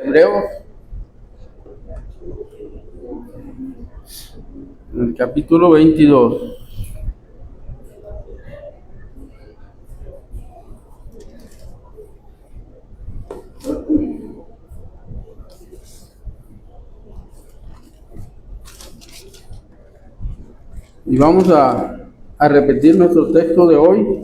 Hebreos, en el capítulo 22. Y vamos a repetir nuestro texto de hoy.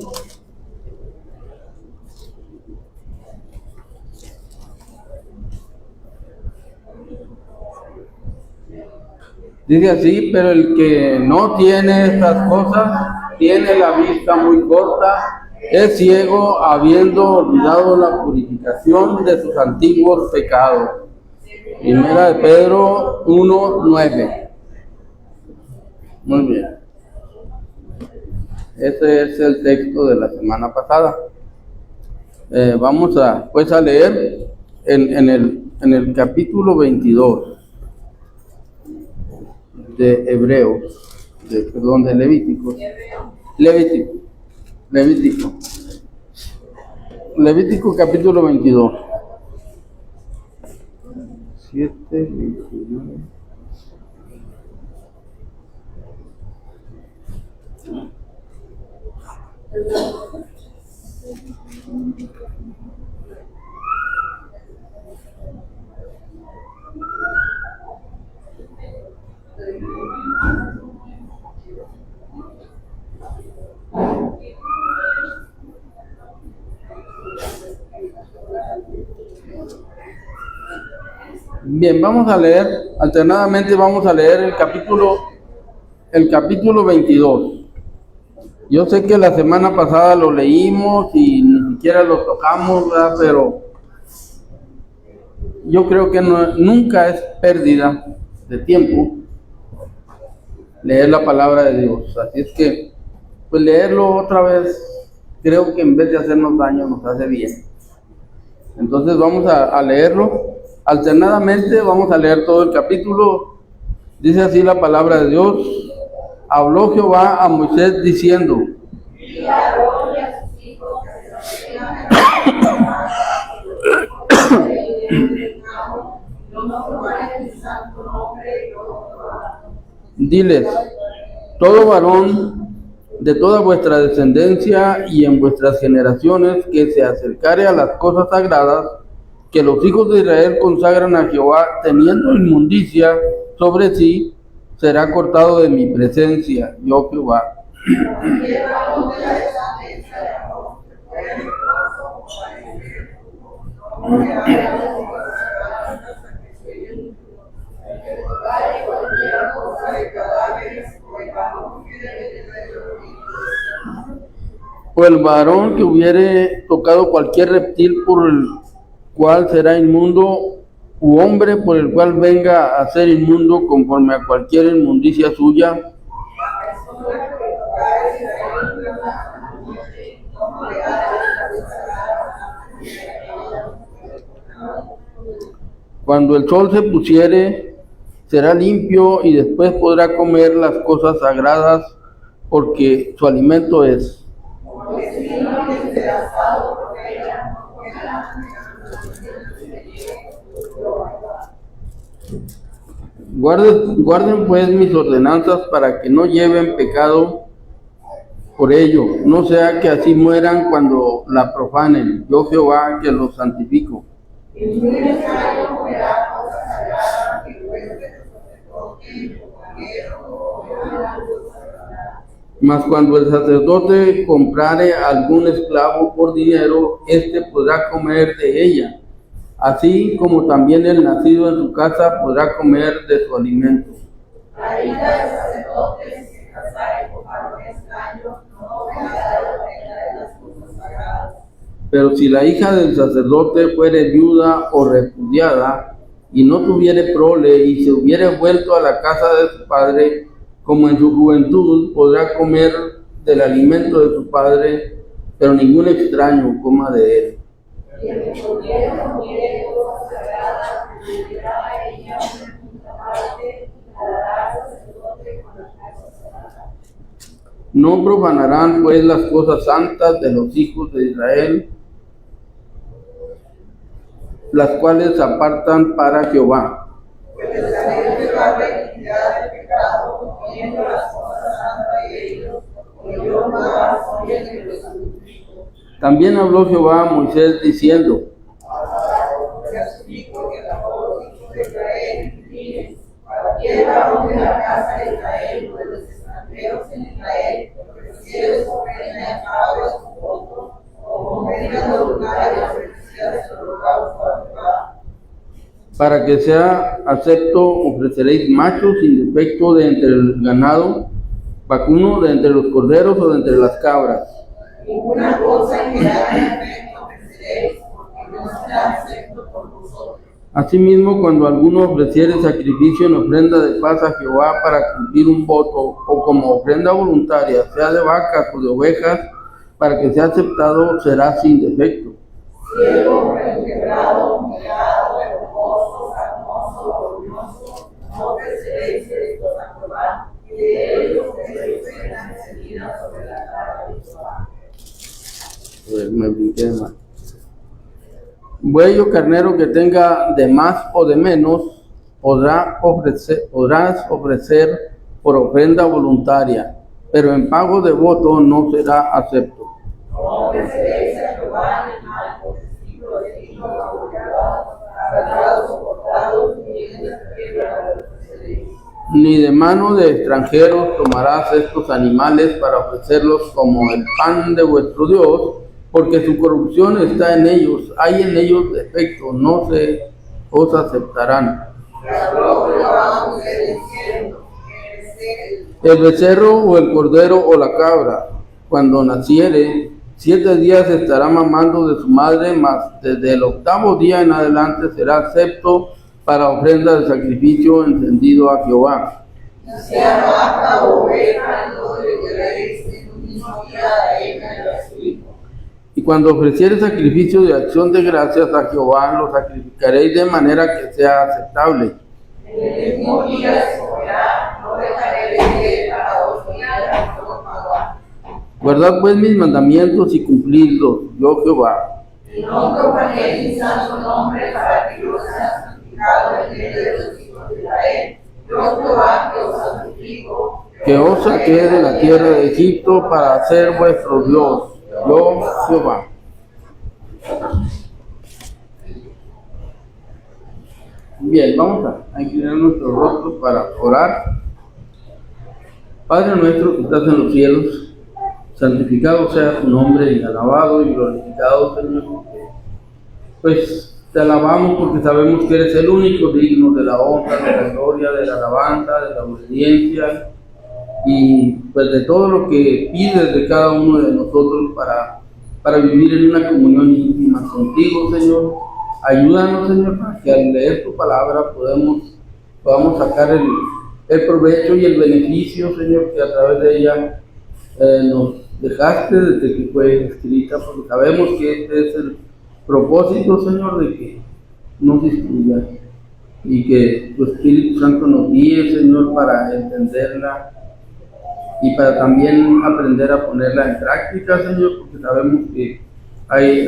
Dice así: pero el que no tiene estas cosas, tiene la vista muy corta, es ciego, habiendo olvidado la purificación de sus antiguos pecados. Primera de Pedro 1:9. Muy bien. Ese es el texto de la semana pasada. Vamos a leer en el capítulo 22 de Hebreos, de Levítico. Levítico capítulo 22. 7, 21. Bien, vamos a leer, alternadamente vamos a leer el capítulo 22. Yo sé que la semana pasada lo leímos y ni siquiera lo tocamos, ¿verdad? Pero yo creo que nunca es pérdida de tiempo leer la palabra de Dios. Así es que, pues leerlo otra vez, creo que en vez de hacernos daño, nos hace bien. Entonces vamos a leerlo. Alternadamente vamos a leer todo el capítulo. Dice así la palabra de Dios: habló Jehová a Moisés diciendo: diles, todo varón de toda vuestra descendencia y en vuestras generaciones que se acercare a las cosas sagradas que los hijos de Israel consagran a Jehová, teniendo inmundicia sobre sí, será cortado de mi presencia, yo Jehová. O el varón que hubiere tocado cualquier reptil por el cual será inmundo, u hombre por el cual venga a ser inmundo conforme a cualquier inmundicia suya, cuando el sol se pusiere, será limpio y después podrá comer las cosas sagradas, porque su alimento es. Guarden pues mis ordenanzas para que no lleven pecado por ello, no sea que así mueran cuando la profanen. Yo Jehová que los santifico. Mas cuando el sacerdote comprare algún esclavo por dinero, éste podrá comer de ella, así como también el nacido en su casa podrá comer de su alimento. La hija del sacerdote se casare con varón extraño, no pecará la regla de las cosas sagradas. Pero si la hija del sacerdote fuere viuda o repudiada, y no tuviere prole, y se hubiere vuelto a la casa de su padre, como en su juventud, podrá comer del alimento de su padre, pero ningún extraño coma de él. No profanarán pues las cosas santas de los hijos de Israel, las cuales apartan para Jehová. También habló Jehová a Moisés diciendo: para que sea acepto ofreceréis machos sin defecto de entre el ganado vacuno, de entre los corderos o de entre las cabras. Ninguna cosa que haga defecto ofreceréis, porque no será acepto por vosotros. Asimismo, cuando alguno ofreciere sacrificio en ofrenda de paz a Jehová para cumplir un voto, o como ofrenda voluntaria, sea de vacas o de ovejas, para que sea aceptado, será sin defecto. Ciego, quebrado, humillado, hermoso, hermoso, orgulloso, no ofreceréis esto a Jehová, y de ellos seréis penas encendidas sobre la cara de Jehová. Me brinqué de más. Buey o carnero que tenga de más o de menos, podrás ofrecer por ofrenda voluntaria, pero en pago de voto no será acepto. No ofreceréis a Jehová animal por testigo de hijo, agarrados o cortados, ni de mano de extranjeros tomarás estos animales para ofrecerlos como el pan de vuestro Dios, porque su corrupción está en ellos, hay en ellos defecto, no se os aceptarán. El becerro o el cordero o la cabra, cuando naciere, 7 días estará mamando de su madre, mas desde el 8º día en adelante será acepto para ofrenda de sacrificio encendido a Jehová. Sea vaca o oveja, no le queréis en un mismo día a ella y a su hijo. Y cuando ofreciere sacrificio de acción de gracias a Jehová, lo sacrificaréis de manera que sea aceptable. En el mismo día se comerá, no dejaré de ir para 2 días, no pagar. Guardad pues mis mandamientos y cumplidlos, yo Jehová. Y no profanéis mi santo nombre para que yo sea santificado en medio de los hijos de Israel. Yo Jehová que os santifico, que os saqué de la tierra de Egipto para ser vuestro Dios. Yo, Jehová. Bien, vamos a inclinar nuestros rostros para orar. Padre nuestro que estás en los cielos, santificado sea tu nombre y alabado y glorificado, Señor. Pues te alabamos porque sabemos que eres el único digno de la honra, de la gloria, de la alabanza, de la obediencia y pues de todo lo que pides de cada uno de nosotros para vivir en una comunión íntima contigo, Señor. Ayúdanos, Señor, para que al leer tu palabra podamos sacar el provecho y el beneficio, Señor, que a través de ella nos dejaste desde que fue escrita, porque sabemos que este es el propósito, Señor, de que nos instruya y que tu Espíritu Santo nos guíe, Señor, para entenderla y para también aprender a ponerla en práctica, Señor, porque sabemos que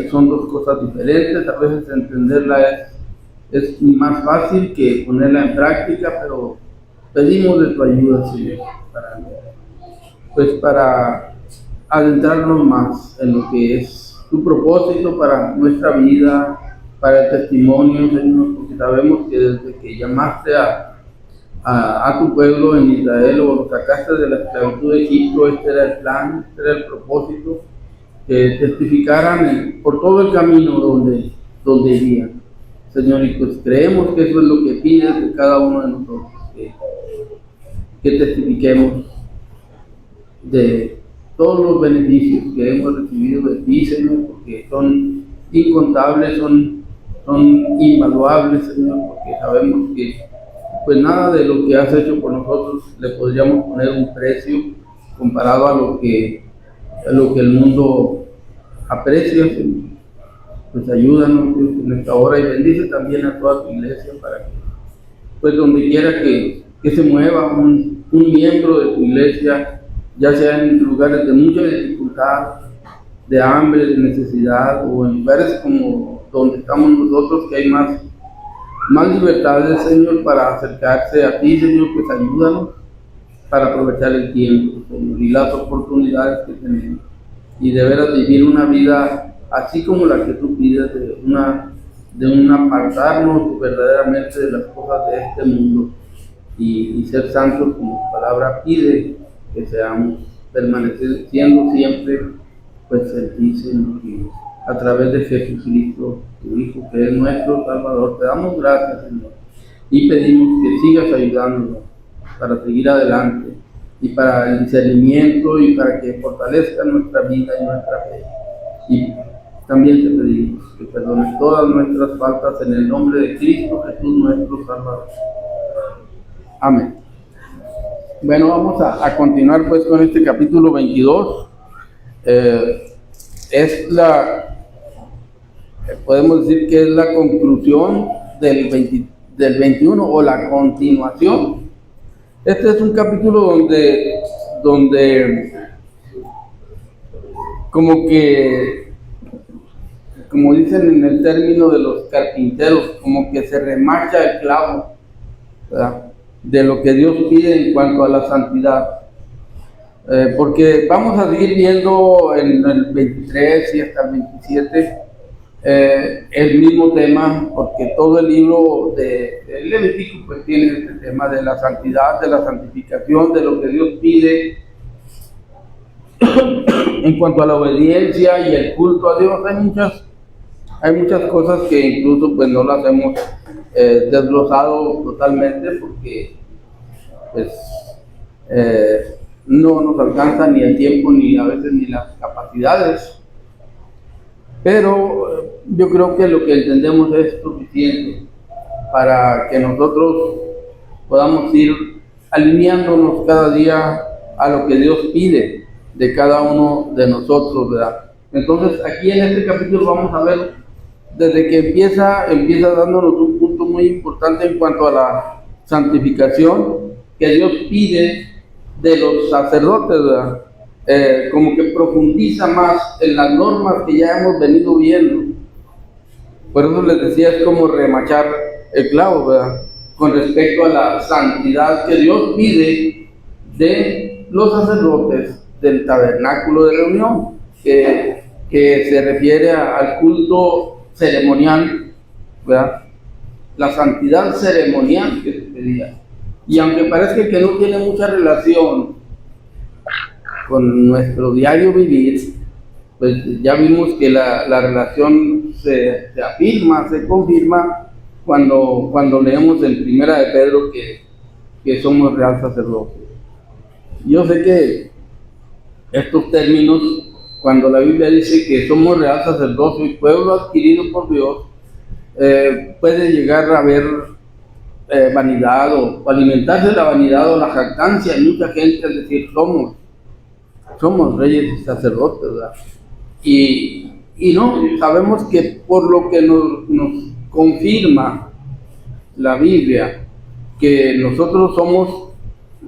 son 2 cosas diferentes. A veces entenderla es más fácil que ponerla en práctica, pero pedimos de tu ayuda, Señor, para adentrarnos más en lo que es tu propósito para nuestra vida, para el testimonio, Señor, porque sabemos que desde que llamaste a tu pueblo en Israel o lo sacaste de la esclavitud de Egipto, este era el plan, este era el propósito, que testificaran por todo el camino donde irían. Señor, y pues creemos que eso es lo que pides de cada uno de nosotros, que testifiquemos de todos los beneficios que hemos recibido de ti, Señor, porque son incontables, son invaluables, Señor, porque sabemos que pues nada de lo que has hecho por nosotros le podríamos poner un precio comparado a lo que el mundo aprecia, Señor. Pues ayúdanos, Dios, en esta hora y bendice también a toda tu iglesia para que, pues donde quiera que se mueva un miembro de tu iglesia, ya sea en lugares de mucha dificultad, de hambre, de necesidad, o en lugares como donde estamos nosotros, que hay más libertades, Señor, para acercarse a ti, Señor, pues ayúdanos para aprovechar el tiempo, Señor, y las oportunidades que tenemos, y de veras vivir una vida así como la que tú pides, de un apartarnos verdaderamente de las cosas de este mundo, y ser santos como tu palabra pide que seamos, permaneciendo siempre pues en ti, Señor, y a través de Jesucristo, tu Hijo, que es nuestro Salvador. Te damos gracias, Señor, y pedimos que sigas ayudándonos para seguir adelante, y para el discernimiento, y para que fortalezca nuestra vida y nuestra fe. Y también te pedimos que perdones todas nuestras faltas en el nombre de Cristo Jesús, nuestro Salvador. Amén. Bueno, vamos a continuar pues con este capítulo 22. Podemos decir que es la conclusión del 21, o la continuación. Este es un capítulo donde como dicen en el término de los carpinteros, como que se remacha el clavo, ¿verdad?, de lo que Dios pide en cuanto a la santidad. Porque vamos a seguir viendo en el 23 y hasta el 27 el mismo tema, porque todo el libro de Levítico pues tiene este tema de la santidad, de la santificación, de lo que Dios pide en cuanto a la obediencia y el culto a Dios. Hay muchas cosas que incluso pues no las hemos desglosado totalmente, porque pues no nos alcanza ni el tiempo, ni a veces ni las capacidades, pero yo creo que lo que entendemos es suficiente para que nosotros podamos ir alineándonos cada día a lo que Dios pide de cada uno de nosotros, ¿verdad? Entonces aquí en este capítulo vamos a ver desde que empieza dándonos un punto muy importante en cuanto a la santificación que Dios pide de los sacerdotes, ¿verdad? Como que profundiza más en las normas que ya hemos venido viendo. Por eso les decía, es como remachar el clavo, ¿verdad?, con respecto a la santidad que Dios pide de los sacerdotes del tabernáculo de reunión, que se refiere al culto ceremonial, ¿verdad?, la santidad ceremonial que se pedía. Y aunque parezca que no tiene mucha relación con nuestro diario vivir, pues ya vimos que la relación se afirma, se confirma cuando leemos en Primera de Pedro que somos real sacerdote. Yo sé que estos términos, cuando la Biblia dice que somos real sacerdocio y pueblo adquirido por Dios, puede llegar a haber vanidad o alimentarse la vanidad o la jactancia en mucha gente al decir somos reyes y sacerdotes, ¿verdad? Y no, sabemos que por lo que nos confirma la Biblia, que nosotros somos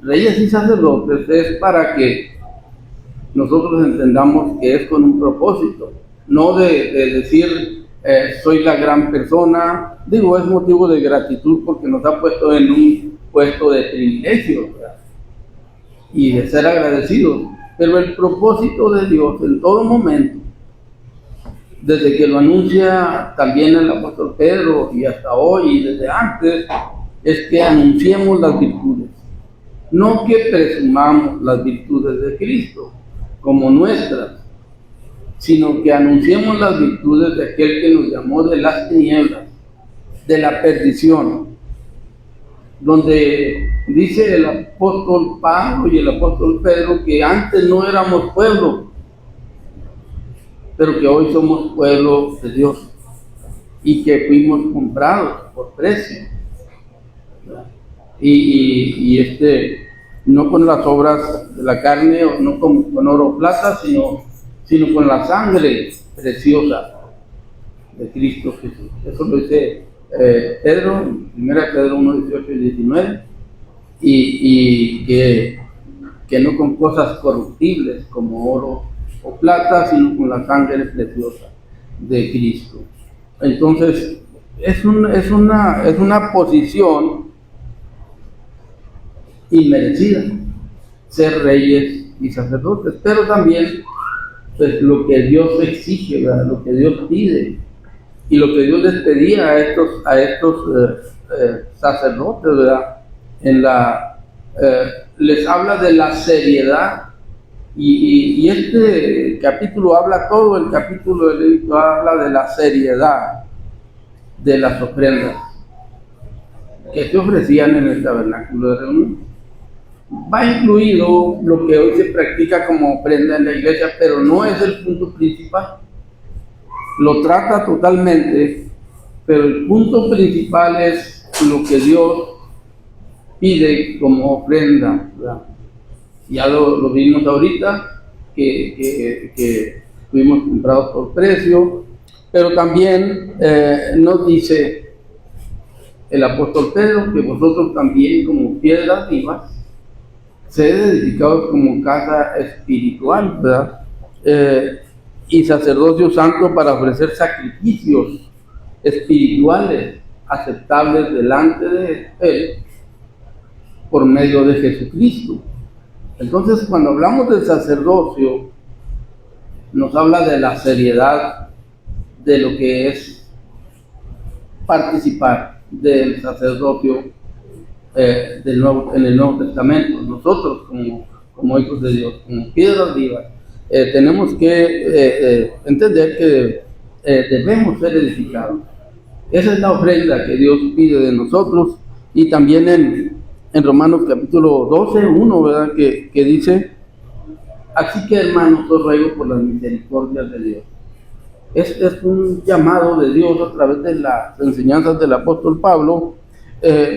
reyes y sacerdotes, es para que nosotros entendamos que es con un propósito, no de decir soy la gran persona. Digo, es motivo de gratitud porque nos ha puesto en un puesto de privilegio, ¿verdad?, y de ser agradecidos. Pero el propósito de Dios en todo momento, desde que lo anuncia también el apóstol Pedro y hasta hoy y desde antes, es que anunciemos las virtudes, no que presumamos las virtudes de Cristo como nuestras, sino que anunciemos las virtudes de aquel que nos llamó de las tinieblas, de la perdición, donde dice el apóstol Pablo y el apóstol Pedro que antes no éramos pueblo, pero que hoy somos pueblo de Dios y que fuimos comprados por precio, y no con las obras de la carne, o no con oro o plata, sino con la sangre preciosa de Cristo Jesús. Eso lo dice Pedro, 1 Pedro 1, 18 y 19, y que no con cosas corruptibles como oro o plata, sino con la sangre preciosa de Cristo. Entonces, es una posición inmerecida, ser reyes y sacerdotes, pero también pues lo que Dios exige, ¿verdad? Lo que Dios pide y lo que Dios les pedía a estos sacerdotes, ¿verdad? Les habla de la seriedad y este capítulo habla, todo el capítulo del Levítico habla de la seriedad de las ofrendas que se ofrecían en el tabernáculo de reunión. Va incluido lo que hoy se practica como ofrenda en la iglesia, pero no es el punto principal. Lo trata totalmente, pero el punto principal es lo que Dios pide como ofrenda, ¿verdad? Ya lo vimos ahorita, que fuimos comprados por precio, pero también nos dice el apóstol Pedro que vosotros también, como piedras vivas, sed edificados como casa espiritual, ¿verdad? Y sacerdocio santo para ofrecer sacrificios espirituales aceptables delante de Él por medio de Jesucristo. Entonces, cuando hablamos del sacerdocio, nos habla de la seriedad de lo que es participar del sacerdocio en el Nuevo Testamento. Nosotros, como hijos de Dios, como piedras vivas, tenemos que entender que debemos ser edificados. Esa es la ofrenda que Dios pide de nosotros. Y también en Romanos capítulo 12, 1, ¿verdad? Que dice: así que, hermanos, os ruego por las misericordias de Dios. Este es un llamado de Dios a través de las enseñanzas del apóstol Pablo,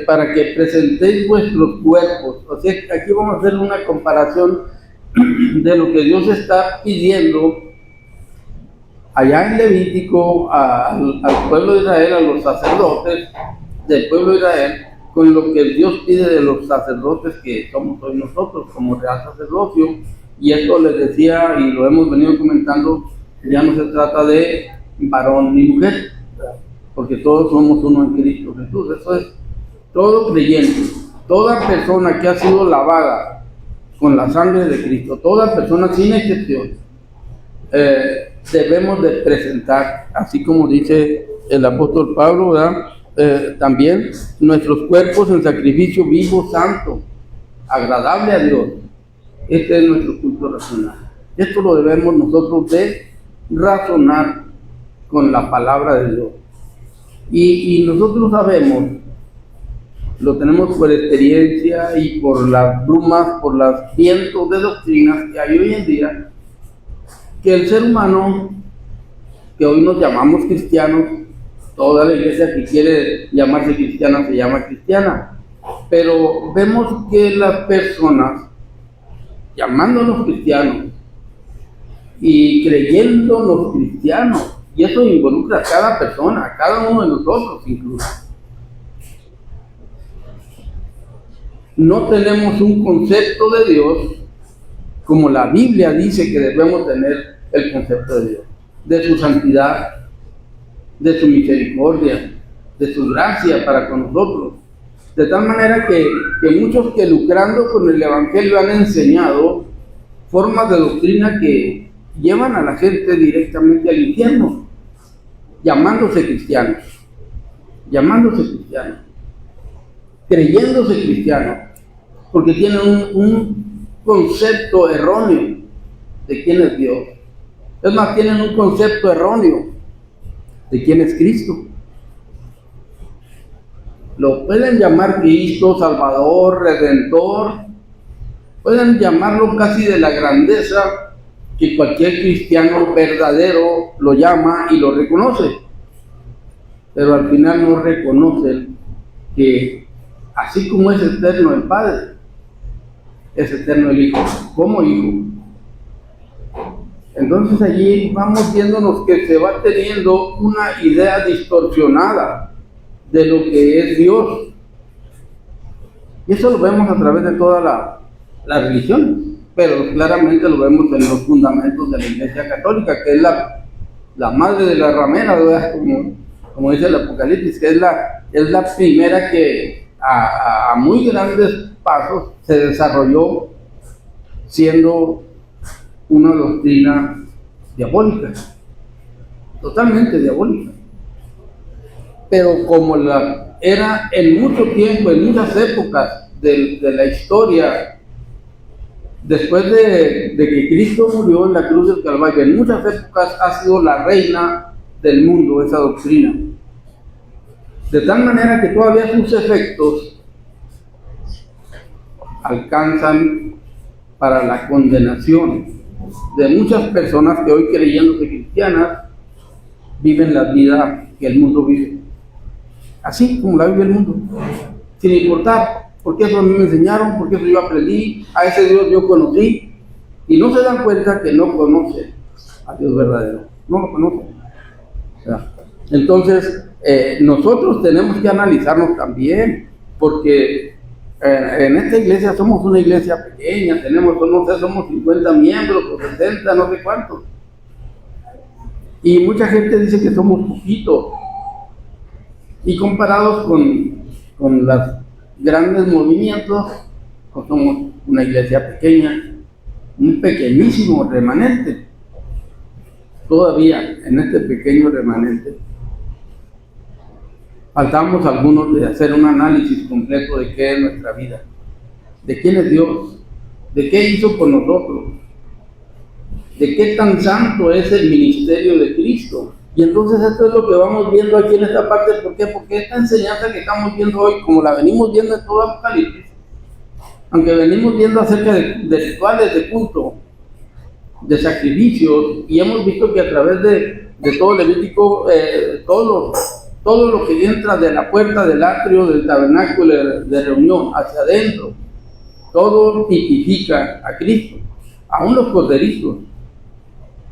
para que presentéis vuestros cuerpos. O sea, aquí vamos a hacer una comparación de lo que Dios está pidiendo allá en Levítico al pueblo de Israel, a los sacerdotes del pueblo de Israel, con lo que Dios pide de los sacerdotes que somos hoy nosotros como real sacerdocio. Y esto les decía, y lo hemos venido comentando, ya no se trata de varón ni mujer, ¿verdad? Porque todos somos uno en Cristo Jesús. Eso es todo creyente, toda persona que ha sido lavada con la sangre de Cristo, toda persona sin excepción, debemos de presentar, así como dice el apóstol Pablo, ¿verdad? También nuestros cuerpos en sacrificio vivo, santo, agradable a Dios. Este es nuestro culto racional. Esto lo debemos nosotros de razonar con la palabra de Dios. Y nosotros sabemos, lo tenemos por experiencia y por las brumas, por los vientos de doctrinas que hay hoy en día, que el ser humano, que hoy nos llamamos cristianos, toda la iglesia que quiere llamarse cristiana se llama cristiana, pero vemos que las personas, llamándonos cristianos y creyéndonos cristianos, y eso involucra a cada persona, a cada uno de nosotros incluso, no tenemos un concepto de Dios como la Biblia dice que debemos tener el concepto de Dios, de su santidad, de su misericordia, de su gracia para con nosotros. De tal manera que muchos que lucrando con el Evangelio han enseñado formas de doctrina que llevan a la gente directamente al infierno, llamándose cristianos, creyéndose cristianos, porque tienen un concepto erróneo de quién es Dios. Es más, tienen un concepto erróneo de quién es Cristo. Lo pueden llamar Cristo, Salvador, Redentor, pueden llamarlo casi de la grandeza que cualquier cristiano verdadero lo llama y lo reconoce, pero al final no reconocen que así como es eterno el Padre, es eterno el Hijo, como Hijo. Entonces allí vamos viéndonos que se va teniendo una idea distorsionada de lo que es Dios. Y eso lo vemos a través de toda la religión, pero claramente lo vemos en los fundamentos de la Iglesia Católica, que es la madre de la ramera, ¿verdad? como dice el Apocalipsis, que es la primera que a muy grandes pasos se desarrolló siendo una doctrina diabólica, totalmente diabólica. Pero como era en mucho tiempo, en muchas épocas de la historia, después de que Cristo murió en la cruz del Calvario, en muchas épocas ha sido la reina del mundo esa doctrina. De tal manera que todavía sus efectos alcanzan para la condenación de muchas personas que hoy, creyéndose cristianas, viven la vida que el mundo vive, así como la vive el mundo, sin importar, porque eso a mí me enseñaron, porque eso yo aprendí, a ese Dios yo conocí, y no se dan cuenta que no conocen a Dios verdadero, no lo conocen. Entonces, nosotros tenemos que analizarnos también, porque en esta iglesia somos una iglesia pequeña, somos 50 miembros, o 60, no sé cuántos. Y mucha gente dice que somos poquitos. Y comparados con los grandes movimientos, pues somos una iglesia pequeña, un pequeñísimo remanente. Todavía en este pequeño remanente faltamos algunos de hacer un análisis completo de qué es nuestra vida, de quién es Dios, de qué hizo por nosotros, de qué tan santo es el ministerio de Cristo. Y entonces esto es lo que vamos viendo aquí en esta parte. ¿Por qué? Porque esta enseñanza que estamos viendo hoy, como la venimos viendo en todo Apocalipsis, aunque venimos viendo acerca de rituales de culto, de sacrificios, y hemos visto que a través de todo Levítico, todo lo que entra de la puerta del atrio, del tabernáculo de reunión hacia adentro, todo tipifica a Cristo, aún los corderitos,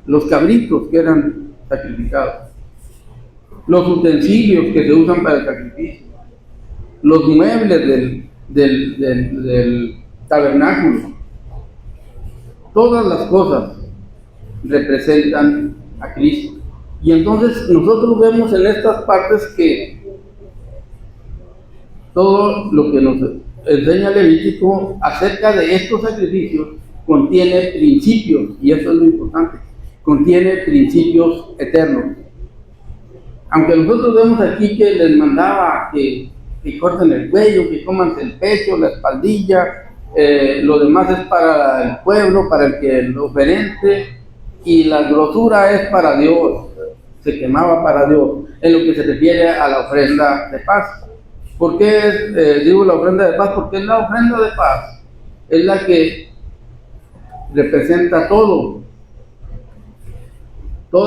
los cabritos que eran sacrificados, los utensilios que se usan para el sacrificio, los muebles del tabernáculo, todas las cosas representan a Cristo. Y entonces nosotros vemos en estas partes que todo lo que nos enseña Levítico acerca de estos sacrificios contiene principios, y eso es lo importante, contiene principios eternos. Aunque nosotros vemos aquí que les mandaba que corten el cuello, que coman el pecho, la espaldilla, lo demás es para el pueblo, para el oferente, y la grosura es para Dios, se quemaba para Dios, en lo que se refiere a la ofrenda de paz. ¿Por qué digo la ofrenda de paz? Porque la ofrenda de paz es la que representa toda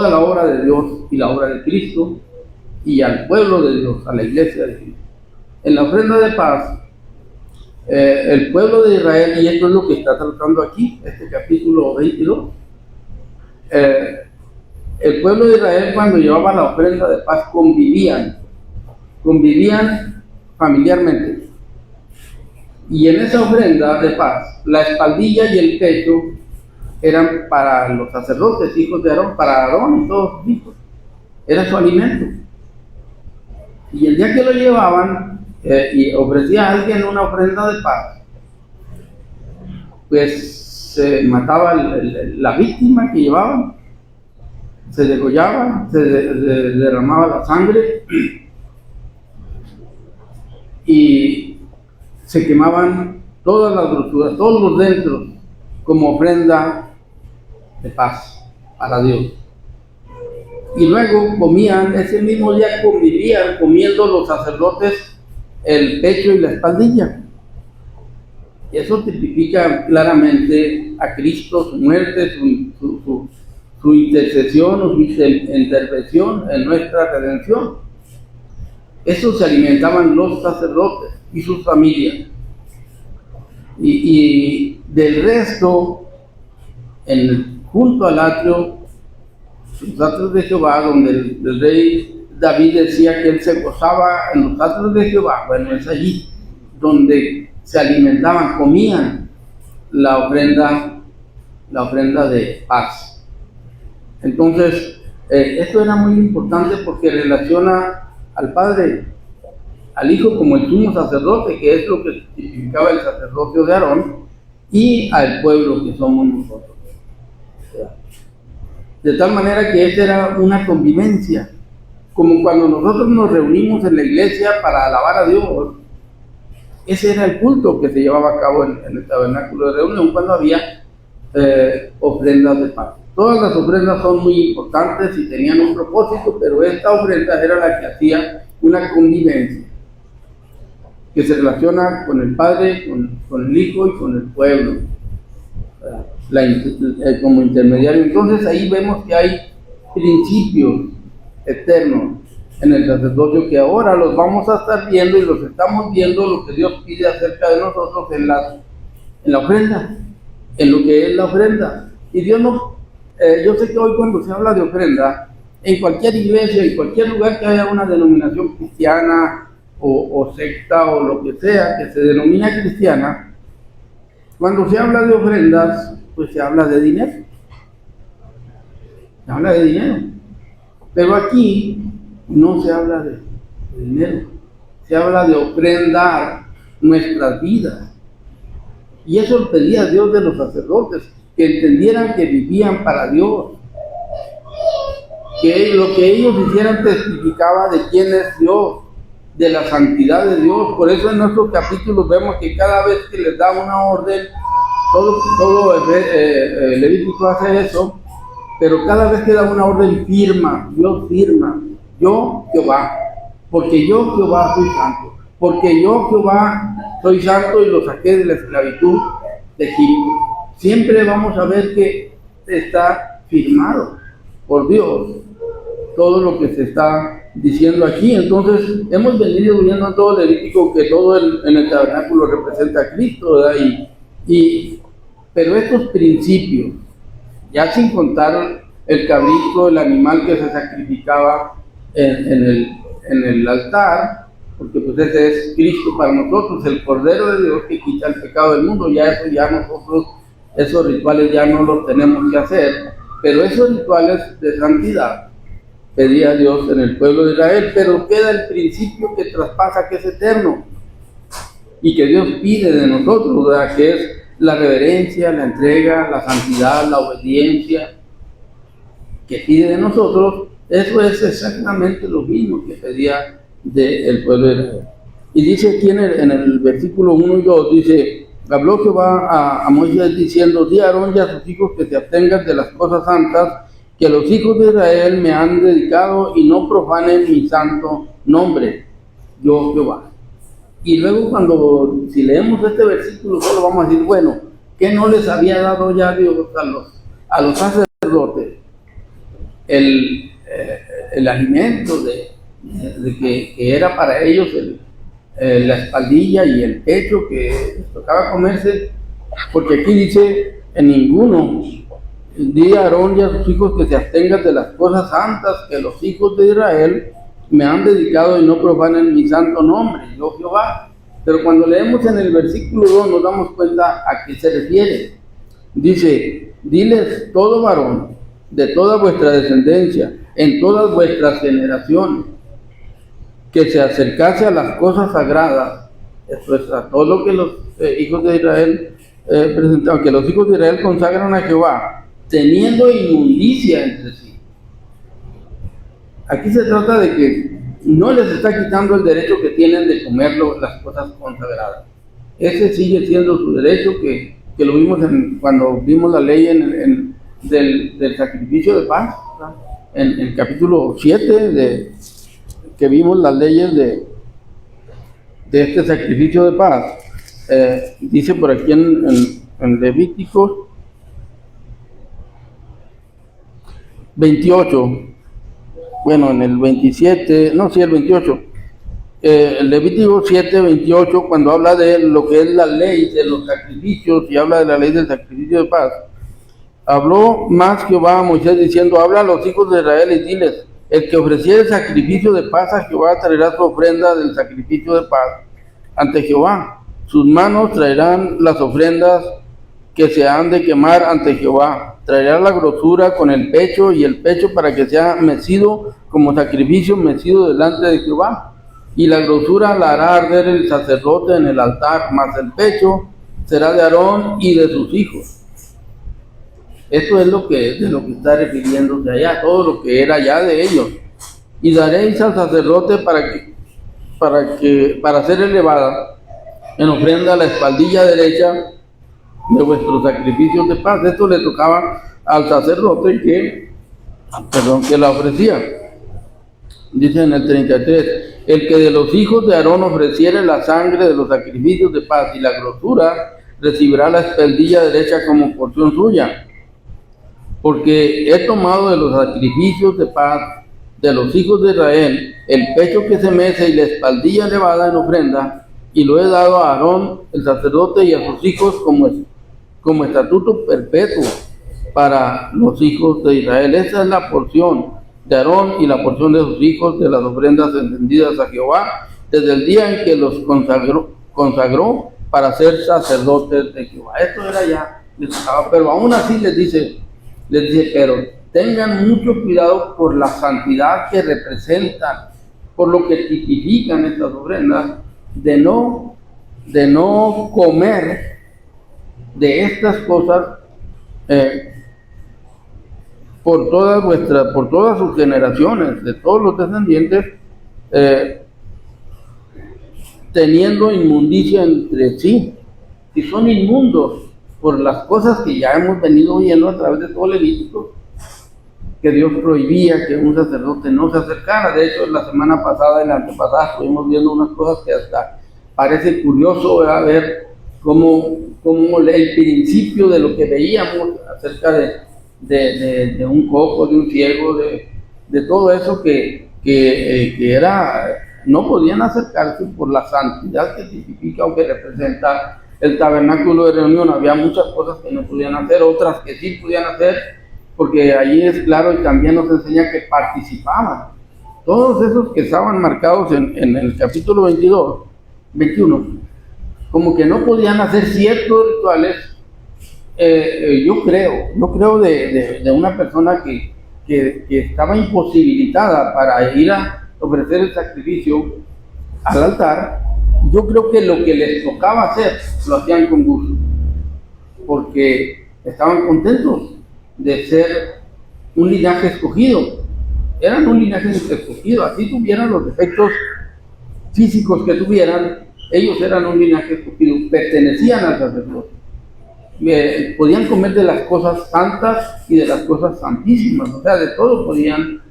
la obra de Dios y la obra de Cristo, y al pueblo de Dios, a la iglesia de Cristo. En la ofrenda de paz, el pueblo de Israel, y esto es lo que está tratando aquí, este capítulo 22, el pueblo de Israel, cuando llevaba la ofrenda de paz, convivían familiarmente. Y en esa ofrenda de paz, la espaldilla y el pecho eran para los sacerdotes, hijos de Aarón, para Aarón y todos sus hijos. Era su alimento. Y el día que lo llevaban y ofrecía a alguien una ofrenda de paz, pues se mataba la víctima que llevaban, se degollaba, se derramaba la sangre y se quemaban todas las grosuras, todos los dentros, como ofrenda de paz para Dios. Y luego comían, ese mismo día convivían comiendo los sacerdotes el pecho y la espaldilla. Y eso tipifica claramente a Cristo, su muerte, su intercesión o su intervención en nuestra redención. Eso se alimentaban los sacerdotes y sus familias. Y del resto, junto al atrio, los atrios de Jehová, donde el rey David decía que él se gozaba en los atrios de Jehová, bueno, es allí donde se alimentaban, comían la ofrenda de paz. Entonces, esto era muy importante porque relaciona al Padre, al Hijo como el sumo sacerdote, que es lo que significaba el sacerdocio de Aarón, y al pueblo que somos nosotros. De tal manera que esta era una convivencia, como cuando nosotros nos reunimos en la iglesia para alabar a Dios. Ese era el culto que se llevaba a cabo en el tabernáculo de reunión cuando había ofrendas de paz. Todas las ofrendas son muy importantes y tenían un propósito, pero esta ofrenda era la que hacía una convivencia que se relaciona con el Padre, con el Hijo y con el pueblo, como intermediario. Entonces ahí vemos que hay principios eternos en el sacerdocio que ahora los vamos a estar viendo y los estamos viendo, lo que Dios pide acerca de nosotros en la ofrenda, en lo que es la ofrenda. Y Dios no, yo sé que hoy cuando se habla de ofrenda, en cualquier iglesia, en cualquier lugar que haya una denominación cristiana o secta o lo que sea que se denomina cristiana, cuando se habla de ofrendas, pues se habla de dinero. Se habla de dinero. Pero aquí no se habla de dinero. Se habla de ofrendar nuestras vidas. Y eso le pedía a Dios de los sacerdotes, que entendieran que vivían para Dios. Que lo que ellos hicieran testificaba de quién es Dios, de la santidad de Dios. Por eso en nuestros capítulos vemos que cada vez que les da una orden, todo Levítico hace eso, pero cada vez que da una orden firma, Dios firma, yo Jehová, porque yo Jehová soy santo, porque yo Jehová soy santo y lo saqué de la esclavitud de Egipto. Siempre vamos a ver que está firmado por Dios todo lo que se está diciendo aquí. Entonces hemos venido viendo en todo Levítico que todo en el tabernáculo representa a Cristo, ¿verdad? Pero estos principios, ya sin contar el cabrito, el animal que se sacrificaba en el altar, porque pues ese es Cristo para nosotros, el Cordero de Dios que quita el pecado del mundo. Ya eso, ya nosotros, esos rituales ya no los tenemos que hacer, pero esos rituales de santidad pedía Dios en el pueblo de Israel. Pero queda el principio que traspasa, que es eterno y que Dios pide de nosotros, ¿verdad? Que es la reverencia, la entrega, la santidad, la obediencia que pide de nosotros. Eso es exactamente lo mismo que pedía del pueblo de Israel. Y dice aquí en el versículo 1 y 2, dice: habló Jehová a Moisés diciendo: di a Aarón y a sus hijos que se abstengan de las cosas santas que los hijos de Israel me han dedicado, y no profanen mi santo nombre, yo Jehová. Y luego si leemos este versículo, solo vamos a decir, bueno, ¿qué no les había dado ya Dios a los sacerdotes? El alimento de que era para ellos la espaldilla y el pecho que les tocaba comerse, porque aquí dice: en ninguno, di a Aarón y a sus hijos que se abstengan de las cosas santas que los hijos de Israel me han dedicado, y no profanen mi santo nombre, yo Jehová. Pero cuando leemos en el versículo 2 nos damos cuenta a qué se refiere. Dice: diles todo varón de toda vuestra descendencia, en todas vuestras generaciones, que se acercase a las cosas sagradas, esto es, a todo lo que los hijos de Israel presentaban, que los hijos de Israel consagran a Jehová, teniendo inmundicia entre sí. Aquí se trata de que no les está quitando el derecho que tienen de comer las cosas consagradas. Ese sigue siendo su derecho, que lo vimos cuando vimos la ley del sacrificio de paz, ¿verdad? En el capítulo 7, que vimos las leyes de este sacrificio de paz. Dice por aquí en Levítico 28, bueno, en el 27, no, sí, el 28, el Levítico 7, 28, cuando habla de lo que es la ley de los sacrificios y habla de la ley del sacrificio de paz, habló más Jehová a Moisés diciendo: habla a los hijos de Israel y diles: el que ofreciere sacrificio de paz a Jehová traerá su ofrenda del sacrificio de paz ante Jehová. Sus manos traerán las ofrendas que se han de quemar ante Jehová. traerá la grosura con el pecho y el pecho para que sea mecido como sacrificio mecido delante de Jehová. Y la grosura la hará arder el sacerdote en el altar, mas el pecho será de Aarón y de sus hijos. Esto es de lo que está refiriéndose allá, todo lo que era allá de ellos. Y daréis al sacerdote para ser elevada en ofrenda a la espaldilla derecha de vuestros sacrificios de paz. Esto le tocaba al sacerdote que la ofrecía. Dice en el 33, el que de los hijos de Aarón ofreciere la sangre de los sacrificios de paz y la grosura, recibirá la espaldilla derecha como porción suya. Porque he tomado de los sacrificios de paz de los hijos de Israel el pecho que se mece y la espaldilla elevada en ofrenda, y lo he dado a Aarón el sacerdote y a sus hijos como estatuto perpetuo para los hijos de Israel. Esa es la porción de Aarón y la porción de sus hijos de las ofrendas encendidas a Jehová, desde el día en que los consagró para ser sacerdotes de Jehová. Esto era ya, pero aún así les dice, pero tengan mucho cuidado por la santidad que representan, por lo que tipifican estas ofrendas, de no comer de estas cosas por todas sus generaciones, de todos los descendientes, teniendo inmundicia entre sí. Si son inmundos por las cosas que ya hemos venido viendo a través de todo Levítico, que Dios prohibía que un sacerdote no se acercara. De hecho, la semana pasada y la antepasada estuvimos viendo unas cosas que hasta parece curioso, ¿verdad? Ver cómo el principio de lo que veíamos acerca de un cojo, de un ciego, de todo eso que era, no podían acercarse por la santidad que tipifica o que representa el tabernáculo de reunión. Había muchas cosas que no podían hacer, otras que sí podían hacer, porque allí es claro y también nos enseña que participaban. Todos esos que estaban marcados en el capítulo 21, como que no podían hacer ciertos rituales. Yo creo de una persona que estaba imposibilitada para ir a ofrecer el sacrificio al altar. Yo creo que lo que les tocaba hacer lo hacían con gusto, porque estaban contentos de ser un linaje escogido. Eran un linaje escogido, así tuvieran los defectos físicos que tuvieran, ellos eran un linaje escogido, pertenecían al sacerdote. Podían comer de las cosas santas y de las cosas santísimas, o sea, de todo podían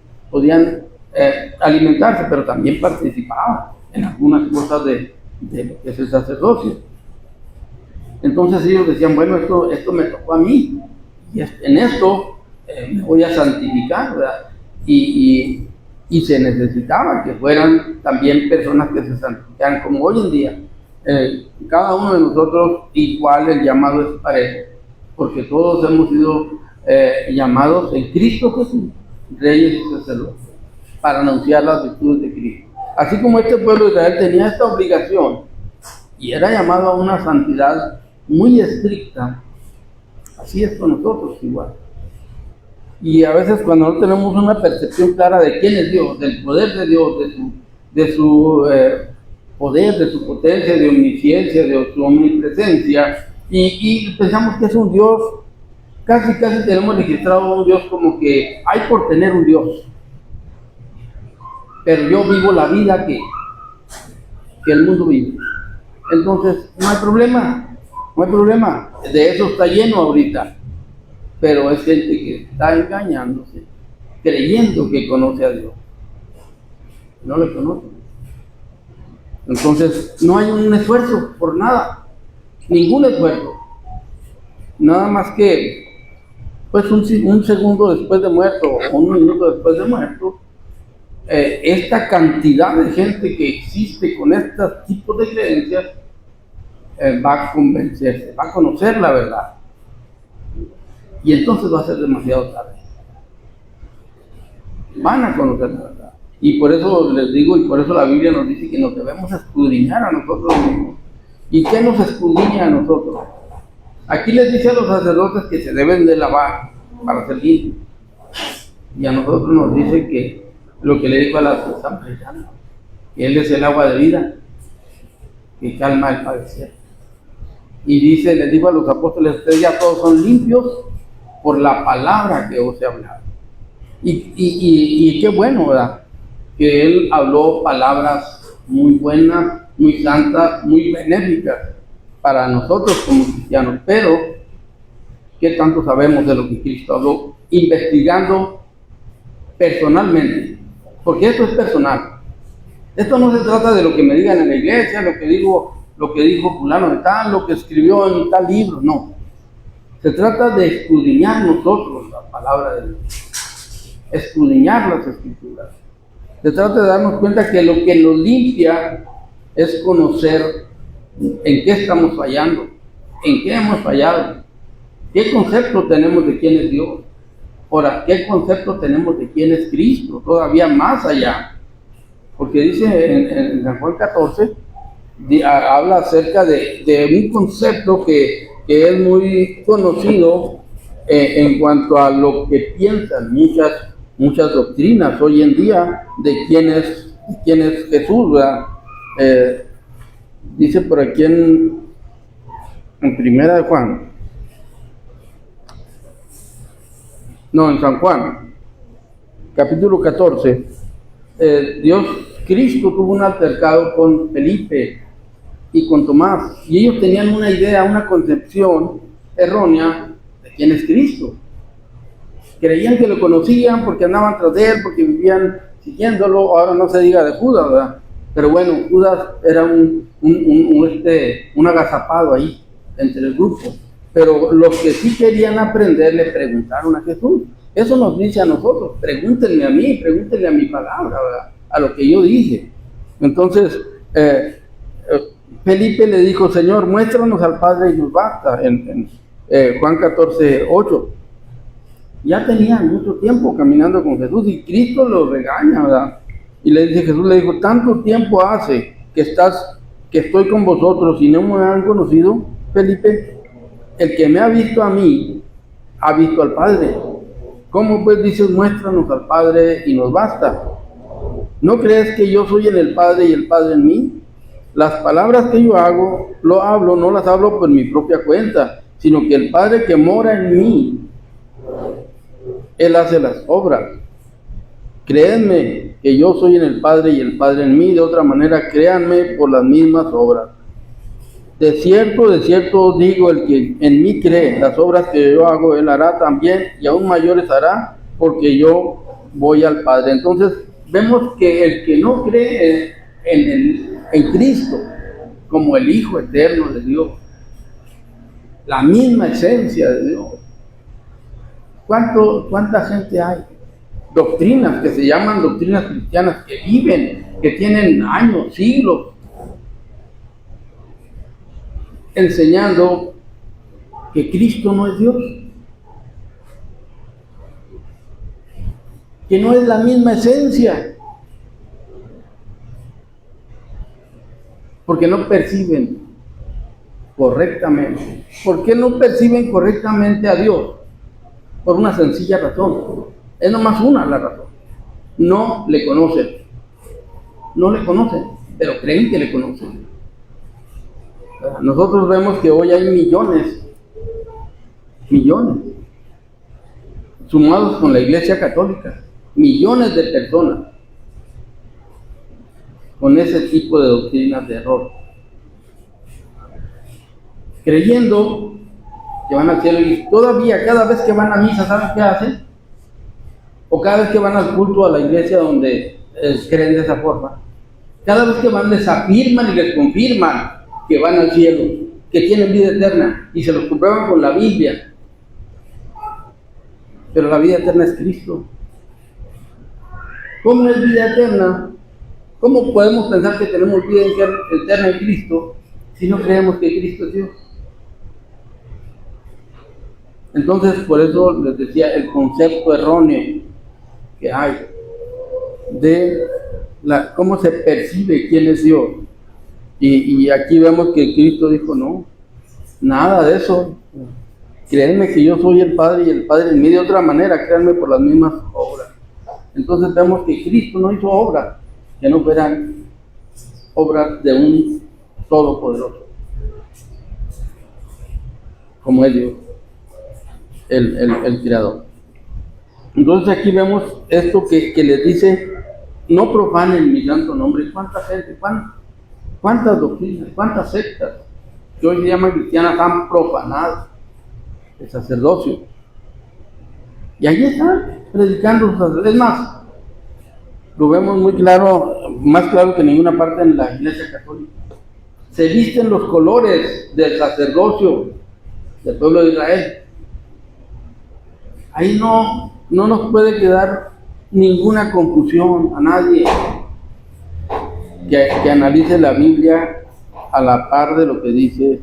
alimentarse, pero también participaban en algunas cosas de lo que es el sacerdocio. Entonces ellos decían, bueno, esto me tocó a mí, y en esto me voy a santificar, ¿verdad? Y se necesitaba que fueran también personas que se santificaran, como hoy en día. Cada uno de nosotros igual el llamado es parejo, porque todos hemos sido llamados en Cristo Jesús, reyes y sacerdotes, para anunciar las virtudes de Cristo. Así como este pueblo de Israel tenía esta obligación y era llamado a una santidad muy estricta, así es con nosotros igual. Y a veces cuando no tenemos una percepción clara de quién es Dios, del poder de Dios, de su poder, de su potencia, de omnisciencia, de su omnipresencia, y pensamos que es un Dios, casi tenemos registrado un Dios como que hay por tener un Dios, pero yo vivo la vida que el mundo vive. Entonces no hay problema, de eso está lleno ahorita, pero es gente que está engañándose, creyendo que conoce a Dios, no le conoce. Entonces no hay un esfuerzo por nada, ningún esfuerzo, nada más que pues un segundo después de muerto o un minuto después de muerto, esta cantidad de gente que existe con estos tipos de creencias va a convencerse, va a conocer la verdad, y entonces va a ser demasiado tarde. Van a conocer la verdad. Y por eso les digo, y por eso la Biblia nos dice que nos debemos escudriñar a nosotros mismos. ¿Y qué nos escudriña a nosotros? Aquí les dice a los sacerdotes que se deben de lavar, para ser limpio. Y a nosotros nos dice que lo que le dijo a la samaritana, que Él es el agua de vida, que calma el padecer. Y dice, les dijo a los apóstoles, ustedes ya todos son limpios por la palabra que os he hablado. Y qué bueno, ¿verdad? Que Él habló palabras muy buenas, muy santas, muy benéficas para nosotros como cristianos. Pero, ¿qué tanto sabemos de lo que Cristo habló? Investigando personalmente, porque esto es personal. Esto no se trata de lo que me digan en la iglesia, lo que dijo fulano de tal, lo que escribió en tal libro, no. Se trata de escudriñar nosotros la palabra de Dios, escudriñar las escrituras. Se trata de darnos cuenta que lo que nos limpia es conocer en qué estamos fallando, en qué hemos fallado, qué concepto tenemos de quién es Dios. Ahora, ¿qué concepto tenemos de quién es Cristo? Todavía más allá. Porque dice en San Juan 14, habla acerca de un concepto que es muy conocido en cuanto a lo que piensan muchas doctrinas hoy en día de quién es Jesús, ¿verdad? Dice por aquí en Primera de Juan, no, en San Juan, capítulo 14, Cristo tuvo un altercado con Felipe y con Tomás, y ellos tenían una idea, una concepción errónea de quién es Cristo. Creían que lo conocían porque andaban tras de él, porque vivían siguiéndolo. Ahora no se diga de Judas, ¿verdad? Pero bueno, Judas era un agazapado ahí entre el grupo. Pero los que sí querían aprender le preguntaron a Jesús. Eso nos dice a nosotros: pregúntenme a mí, pregúntenle a mi palabra, ¿verdad? A lo que yo dije. Entonces, Felipe le dijo: Señor, muéstranos al Padre y nos basta, en Juan 14:8. Ya tenían mucho tiempo caminando con Jesús y Cristo los regaña, ¿verdad? Y Jesús le dijo: tanto tiempo hace que estoy con vosotros y no me han conocido, Felipe. El que me ha visto a mí, ha visto al Padre. ¿Cómo pues dices, muéstranos al Padre y nos basta? ¿No crees que yo soy en el Padre y el Padre en mí? Las palabras que yo hablo, no las hablo por mi propia cuenta, sino que el Padre que mora en mí, Él hace las obras. Créanme que yo soy en el Padre y el Padre en mí, de otra manera créanme por las mismas obras. De cierto os digo, el que en mí cree, las obras que yo hago, él hará también, y aún mayores hará, porque yo voy al Padre. Entonces, vemos que el que no cree en Cristo, como el Hijo eterno de Dios, la misma esencia de Dios. ¿Cuánta gente hay? Doctrinas que se llaman doctrinas cristianas, que viven, que tienen años, siglos, enseñando que Cristo no es Dios, que no es la misma esencia, porque no perciben correctamente. ¿Por qué no perciben correctamente a Dios? Por una sencilla razón. Es nomás una la razón. No le conocen. No le conocen, pero creen que le conocen. Nosotros vemos que hoy hay millones, sumados con la Iglesia Católica, millones de personas con ese tipo de doctrinas de error, creyendo que van al cielo, y todavía cada vez que van a misa, ¿saben qué hacen? O cada vez que van al culto a la iglesia donde creen de esa forma, cada vez que van les afirman y les confirman que van al cielo, que tienen vida eterna, y se los comprueban con la Biblia. Pero la vida eterna es Cristo. ¿Cómo es vida eterna? ¿Cómo podemos pensar que tenemos vida eterna en Cristo si no creemos que Cristo es Dios? Entonces, por eso les decía el concepto erróneo que hay de cómo se percibe quién es Dios. Y aquí vemos que Cristo dijo: no, nada de eso. Créanme que yo soy el Padre y el Padre en mí. De otra manera, créanme por las mismas obras. Entonces vemos que Cristo no hizo obras que no fueran obras de un Todopoderoso, como es Dios, el Creador. Entonces aquí vemos esto que les dice: no profanen mi santo nombre. ¿Cuánta gente, cuántas doctrinas, cuántas sectas que hoy se llaman cristianas han profanado el sacerdocio? Y ahí están predicando sus sacerdotes. Es más, lo vemos muy claro, más claro que en ninguna parte en la Iglesia Católica. Se visten los colores del sacerdocio del pueblo de Israel. Ahí no nos puede quedar ninguna confusión a nadie que analice la Biblia a la par de lo que dice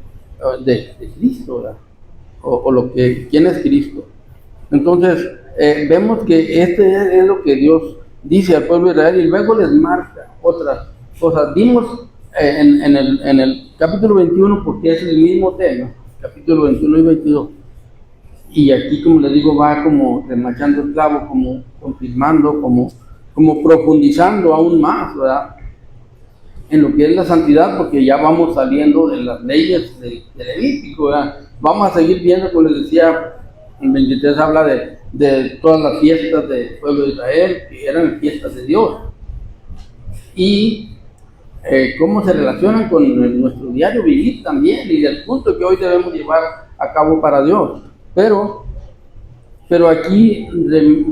de Cristo, ¿verdad? O quién es Cristo. Entonces, vemos que este es lo que Dios dice al pueblo de Israel y luego les marca otras cosas. Vimos en el capítulo 21, porque es el mismo tema, capítulo 21 y 22. Y aquí, como les digo, va como remachando el clavo, como confirmando, como profundizando aún más, ¿verdad?, en lo que es la santidad, porque ya vamos saliendo de las leyes de Levítico, ¿verdad? Vamos a seguir viendo, como les decía, en 23 habla de todas las fiestas del pueblo de Israel, que eran fiestas de Dios, y cómo se relacionan con nuestro diario vivir también, y del punto que hoy debemos llevar a cabo para Dios. Pero aquí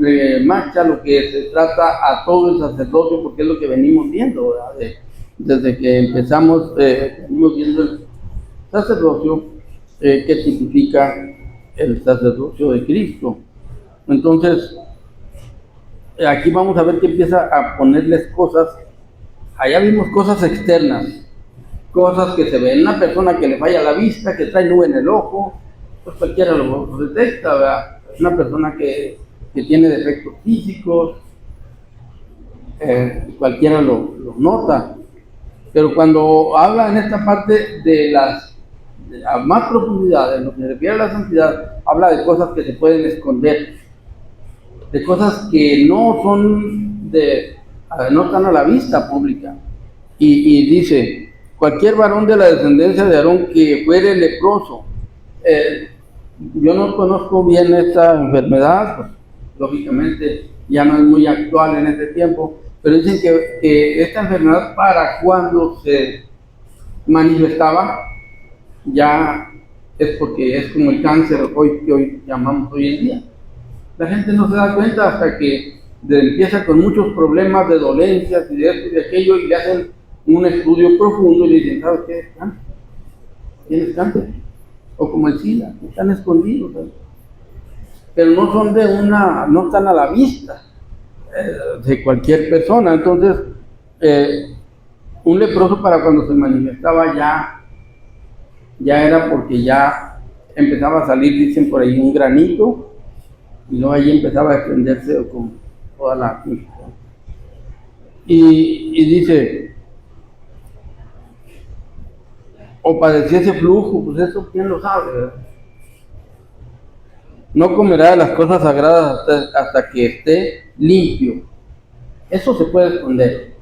remacha lo que se trata a todo el sacerdocio, porque es lo que venimos viendo, ¿verdad? Desde que empezamos, venimos viendo el sacerdocio que tipifica el sacerdocio de Cristo. Entonces, aquí vamos a ver que empieza a ponerles cosas. Allá vimos cosas externas, cosas que se ven. Una persona que le falla la vista, que trae nube en el ojo, pues cualquiera lo detecta, ¿verdad? Una persona que tiene defectos físicos, cualquiera lo nota. Pero cuando habla en esta parte a más profundidad, en lo que se refiere a la santidad, habla de cosas que se pueden esconder, de cosas que no están a la vista pública. Y dice: cualquier varón de la descendencia de Aarón que fuere leproso. Yo no conozco bien esta enfermedad, pues, lógicamente ya no es muy actual en este tiempo, pero dicen que esta enfermedad, para cuando se manifestaba, ya es porque es como el cáncer que hoy llamamos hoy en día. La gente no se da cuenta hasta que empieza con muchos problemas de dolencias y de esto y de aquello, y le hacen un estudio profundo y le dicen: ¿sabes qué? ¿Tienes cáncer? O como el SIDA, están escondidos, ¿sabes? Pero no están a la vista de cualquier persona. Entonces, un leproso, para cuando se manifestaba, ya era porque ya empezaba a salir, dicen por ahí, un granito, y luego ahí empezaba a extenderse con toda la infección. Y dice: o padeciese flujo, pues eso quién lo sabe, ¿verdad? No comerá de las cosas sagradas hasta que esté limpio. Eso se puede esconder.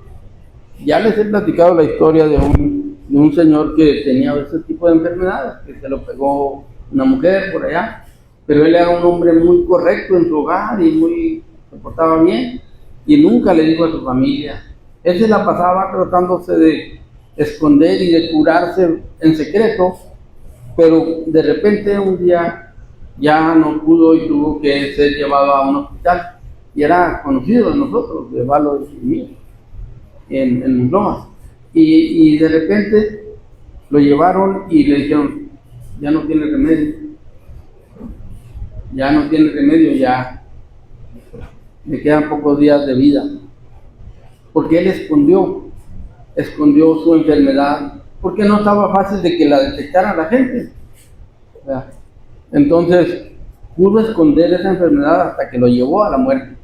Ya les he platicado la historia de un señor que tenía ese tipo de enfermedades, que se lo pegó una mujer por allá, pero él era un hombre muy correcto en su hogar y se portaba bien, y nunca le dijo a su familia. Él se la pasaba tratándose de esconder y de curarse en secreto, pero de repente un día ya no pudo y tuvo que ser llevado a un hospital, y era conocido de nosotros, de Valo y mío, en Lomas, y de repente lo llevaron y le dijeron: ya no tiene remedio, ya le quedan pocos días de vida, porque él escondió su enfermedad, porque no estaba fácil de que la detectara la gente, ¿verdad? Entonces pudo esconder esa enfermedad hasta que lo llevó a la muerte.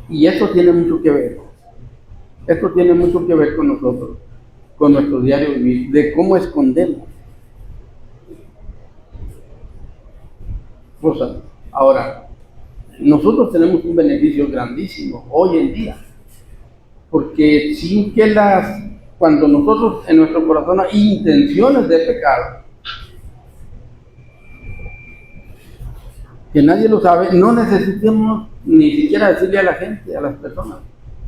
Y esto tiene mucho que ver. Esto tiene mucho que ver con nosotros, con nuestro diario vivir, de cómo escondemos. cosas. Ahora, nosotros tenemos un beneficio grandísimo hoy en día, porque sin que cuando nosotros en nuestro corazón hay intenciones de pecado, que nadie lo sabe, no necesitamos ni siquiera decirle a la gente, a las personas,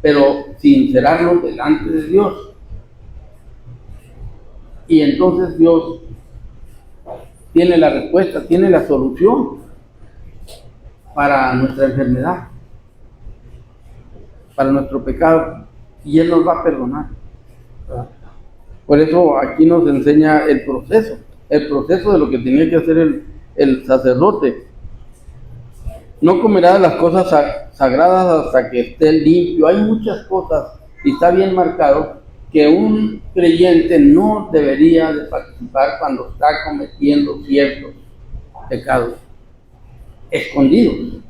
pero sincerarnos delante de Dios. Y entonces Dios tiene la respuesta, tiene la solución para nuestra enfermedad, para nuestro pecado, y Él nos va a perdonar. Por eso aquí nos enseña el proceso de lo que tenía que hacer el sacerdote. No comerá de las cosas sagradas hasta que esté limpio. Hay muchas cosas, y está bien marcado, que un creyente no debería de participar cuando está cometiendo ciertos pecados escondidos.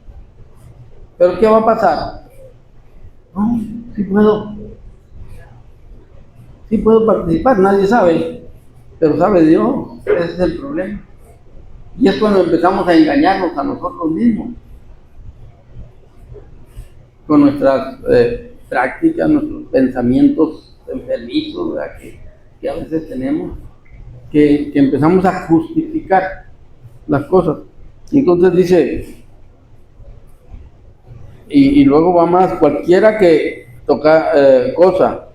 ¿Pero qué va a pasar? No, sí puedo participar, nadie sabe, pero sabe Dios. Ese es el problema. Y es cuando empezamos a engañarnos a nosotros mismos con nuestras prácticas, nuestros pensamientos enfermizos, ¿verdad? Que a veces tenemos, que empezamos a justificar las cosas. Entonces dice, y luego va más, cualquiera que toca cosa,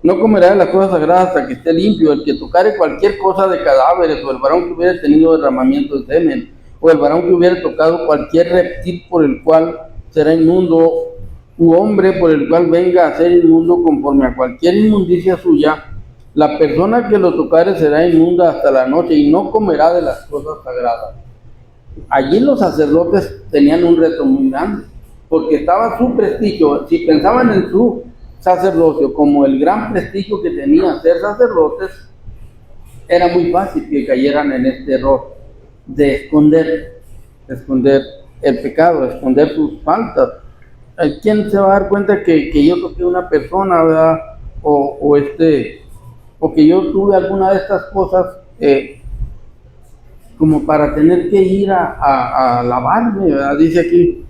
no comerá de las cosas sagradas hasta que esté limpio. El que tocare cualquier cosa de cadáveres, o el varón que hubiera tenido derramamiento de semen, o el varón que hubiera tocado cualquier reptil por el cual será inmundo, u hombre por el cual venga a ser inmundo conforme a cualquier inmundicia suya, la persona que lo tocare será inmunda hasta la noche y no comerá de las cosas sagradas. Allí los sacerdotes tenían un reto muy grande, porque estaba su prestigio. Si pensaban en su sacerdocio como el gran prestigio que tenía ser sacerdotes, era muy fácil que cayeran en este error de esconder el pecado, esconder sus faltas. ¿Quién se va a dar cuenta que yo toqué a una persona, verdad? O que yo tuve alguna de estas cosas como para tener que ir a lavarme, ¿verdad? Dice aquí,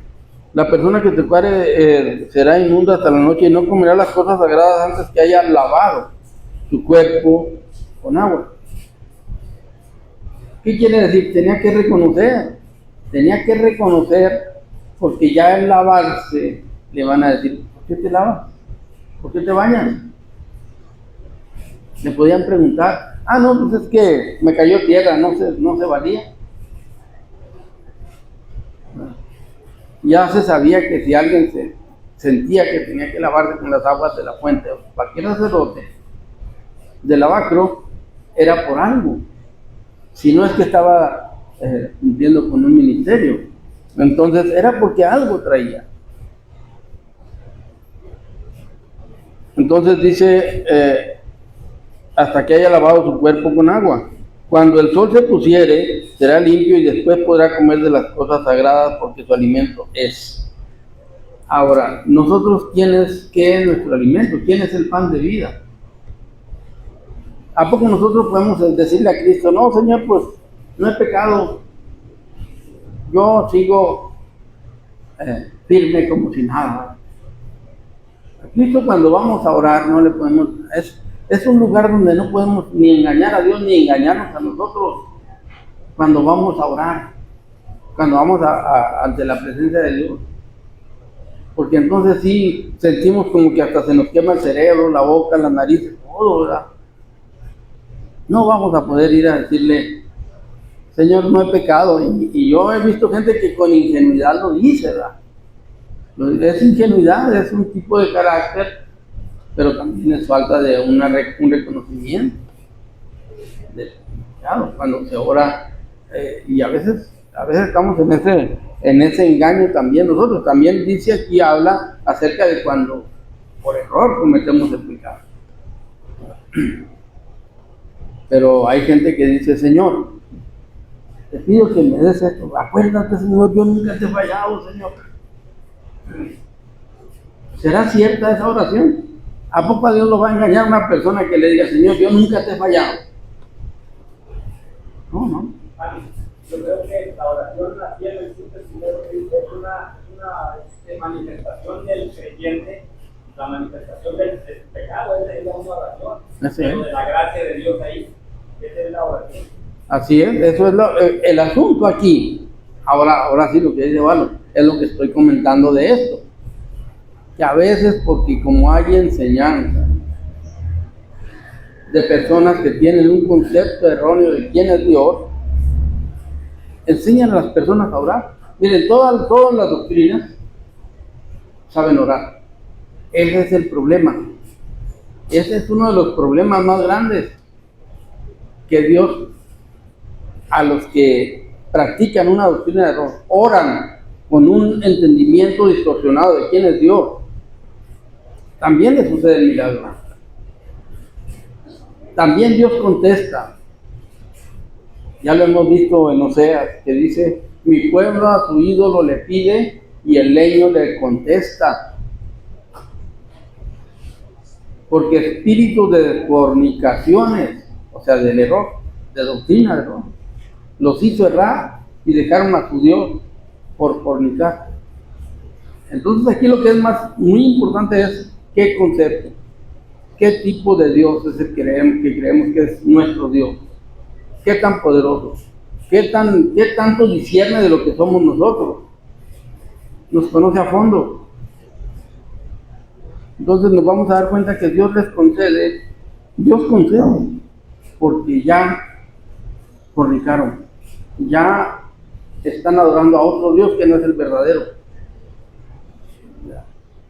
la persona que tocare será inmunda hasta la noche y no comerá las cosas sagradas antes que haya lavado su cuerpo con agua. ¿Qué quiere decir? Tenía que reconocer, porque ya al lavarse le van a decir, ¿por qué te lavas? ¿Por qué te bañas? Le podían preguntar, no, pues es que me cayó tierra, no se valía. Ya se sabía que si alguien se sentía que tenía que lavarse con las aguas de la fuente, o cualquier sacerdote de lavacro, era por algo. Si no es que estaba cumpliendo con un ministerio, entonces era porque algo traía. Entonces dice, hasta que haya lavado su cuerpo con agua. Cuando el sol se pusiere, será limpio y después podrá comer de las cosas sagradas, porque su alimento es. Ahora, nosotros, ¿qué es nuestro alimento? ¿Quién es el pan de vida? ¿A poco nosotros podemos decirle a Cristo, no, Señor, pues no he pecado, yo sigo firme como si nada? A Cristo, cuando vamos a orar, no le podemos, es un lugar donde no podemos ni engañar a Dios ni engañarnos a nosotros cuando vamos a orar, cuando vamos ante la presencia de Dios. Porque entonces sí sentimos como que hasta se nos quema el cerebro, la boca, la nariz, todo, ¿verdad? No vamos a poder ir a decirle, Señor, no he pecado. Y yo he visto gente que con ingenuidad lo dice, ¿verdad? Es ingenuidad, es un tipo de carácter, pero también es falta de un reconocimiento del pecado cuando se ora. Y a veces estamos en ese engaño también nosotros. También dice aquí, habla acerca de cuando por error cometemos el pecado. Pero hay gente que dice, Señor, te pido que me des esto. Acuérdate, Señor, yo nunca te he fallado, Señor. ¿Será cierta esa oración? ¿A poco a Dios lo va a engañar una persona que le diga, Señor, yo nunca te he fallado? No. Yo creo que la oración aquí en el punto primero es una manifestación del creyente, la manifestación del pecado, es una oración. Pero de la gracia de Dios ahí, esa es la oración. Así es, eso es el asunto aquí. Ahora sí, lo que dice Valo, es lo que estoy comentando de esto. Que a veces, porque como hay enseñanza de personas que tienen un concepto erróneo de quién es Dios, enseñan a las personas a orar. Miren, todas las doctrinas saben orar. Ese es el problema. Ese es uno de los problemas más grandes, que Dios, a los que practican una doctrina de error, oran con un entendimiento distorsionado de quién es Dios. También le sucede el milagro. También Dios contesta. Ya lo hemos visto en Oseas, que dice: mi pueblo a su ídolo le pide y el leño le contesta. Porque espíritus de fornicaciones, o sea, del error, de doctrina de error, los hizo errar y dejaron a su Dios por fornicar. Entonces aquí lo que es muy importante es qué concepto, qué tipo de Dios es el que creemos que es nuestro Dios, qué tan poderoso, qué tanto discierne de lo que somos nosotros, nos conoce a fondo. Entonces nos vamos a dar cuenta que Dios concede, porque ya fornicaron, ya están adorando a otro Dios que no es el verdadero.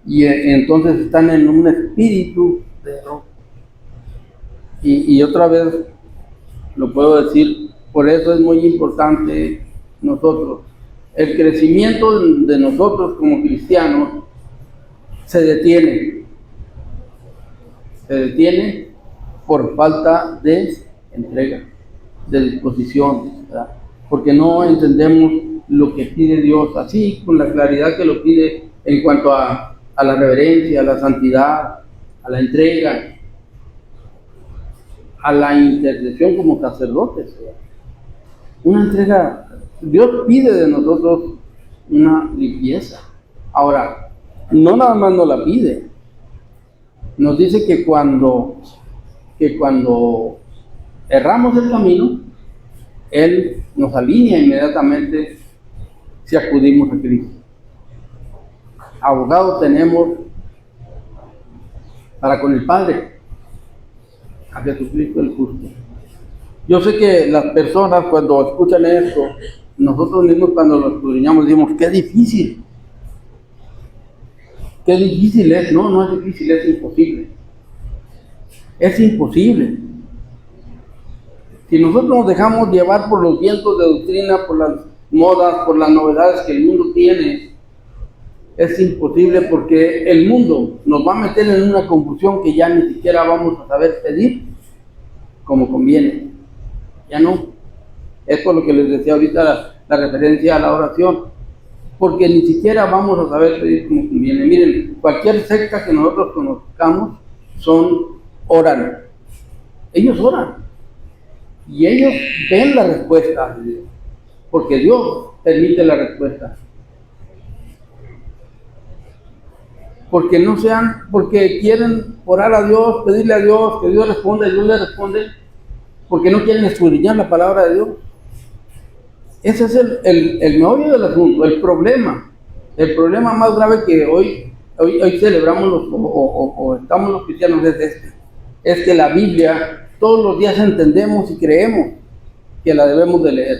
Y entonces están en un espíritu de error. Y otra vez lo puedo decir, por eso es muy importante nosotros. El crecimiento de nosotros como cristianos se detiene por falta de entrega, de disposición, ¿verdad? Porque no entendemos lo que pide Dios así, con la claridad que lo pide en cuanto a la reverencia, a la santidad, a la entrega, a la intercesión como sacerdotes, ¿verdad? Una entrega. Dios pide de nosotros una limpieza. Ahora, no nada más nos la pide, nos dice que cuando erramos el camino, Él nos alinea inmediatamente si acudimos a Cristo. Abogado tenemos para con el Padre, a Jesucristo el justo. Yo sé que las personas cuando escuchan esto, nosotros mismos cuando lo escudriñamos decimos, qué difícil es. No es difícil, es imposible. Es imposible. Si nosotros nos dejamos llevar por los vientos de doctrina, por las modas, por las novedades que el mundo tiene, es imposible, porque el mundo nos va a meter en una confusión que ya ni siquiera vamos a saber pedir como conviene. Ya no. Es por lo que les decía ahorita la referencia a la oración, porque ni siquiera vamos a saber pedir como conviene. Miren, cualquier secta que nosotros conozcamos oran. Ellos oran. Y ellos ven la respuesta de Dios, porque Dios permite la respuesta. Porque quieren orar a Dios, pedirle a Dios, que Dios responda, y Dios le responde, porque no quieren escudriñar la palabra de Dios. Ese es el meollo del asunto, el problema más grave que hoy celebramos o estamos los cristianos es que la Biblia todos los días entendemos y creemos que la debemos de leer,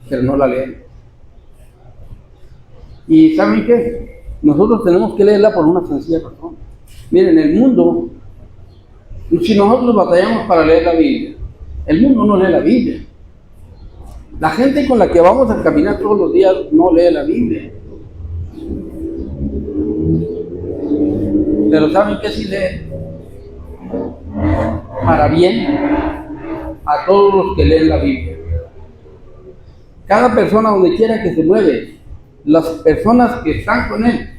pero no la leemos. ¿Y saben qué? Nosotros tenemos que leerla por una sencilla razón. Miren, el mundo, si nosotros batallamos para leer la Biblia, el mundo no lee la Biblia. La gente con la que vamos a caminar todos los días no lee la Biblia. Pero ¿saben qué sí lee? Para bien a todos los que leen la Biblia. Cada persona, donde quiera que se mueve, las personas que están con él,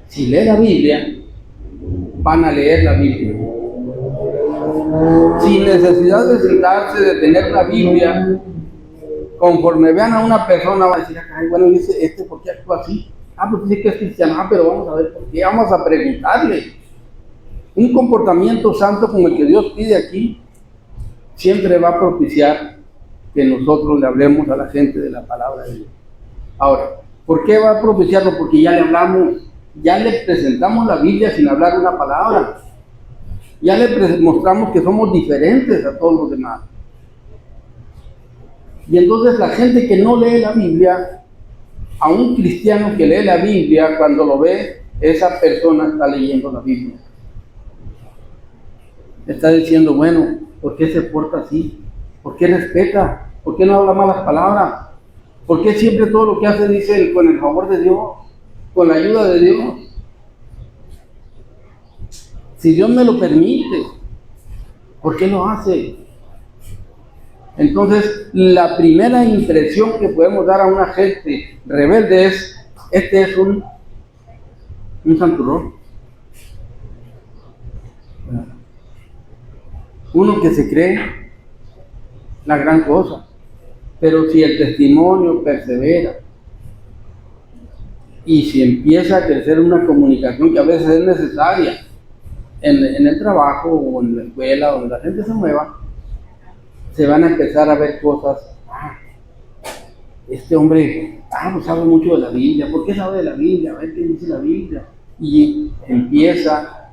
si lee la Biblia, van a leer la Biblia. sin necesidad de sentarse, de tener la Biblia. Conforme vean a una persona, van a decir, ay, bueno, dice, ¿por qué actúa así? Pues dice que es cristiano, pero vamos a ver por qué, vamos a preguntarle. Un comportamiento santo como el que Dios pide aquí, siempre va a propiciar que nosotros le hablemos a la gente de la palabra de Dios. Ahora, ¿por qué va a propiciarlo? Porque ya le hablamos, ya le presentamos la Biblia sin hablar una palabra. Ya le mostramos que somos diferentes a todos los demás. Y entonces la gente que no lee la Biblia, a un cristiano que lee la Biblia, cuando lo ve, esa persona está leyendo la Biblia. Está diciendo, bueno, ¿por qué se porta así? ¿Por qué respeta? ¿Por qué no habla malas palabras? ¿Por qué siempre todo lo que hace dice con el favor de Dios? Con la ayuda de Dios. Si Dios me lo permite, ¿por qué lo hace? Entonces, la primera impresión que podemos dar a una gente rebelde es, este es un santurrón. Uno que se cree la gran cosa. Pero si el testimonio persevera y si empieza a crecer una comunicación que a veces es necesaria en el trabajo o en la escuela, donde la gente se mueva, se van a empezar a ver cosas. Este hombre pues sabe mucho de la Biblia. ¿Por qué sabe de la Biblia? A ver qué dice la Biblia. Y empieza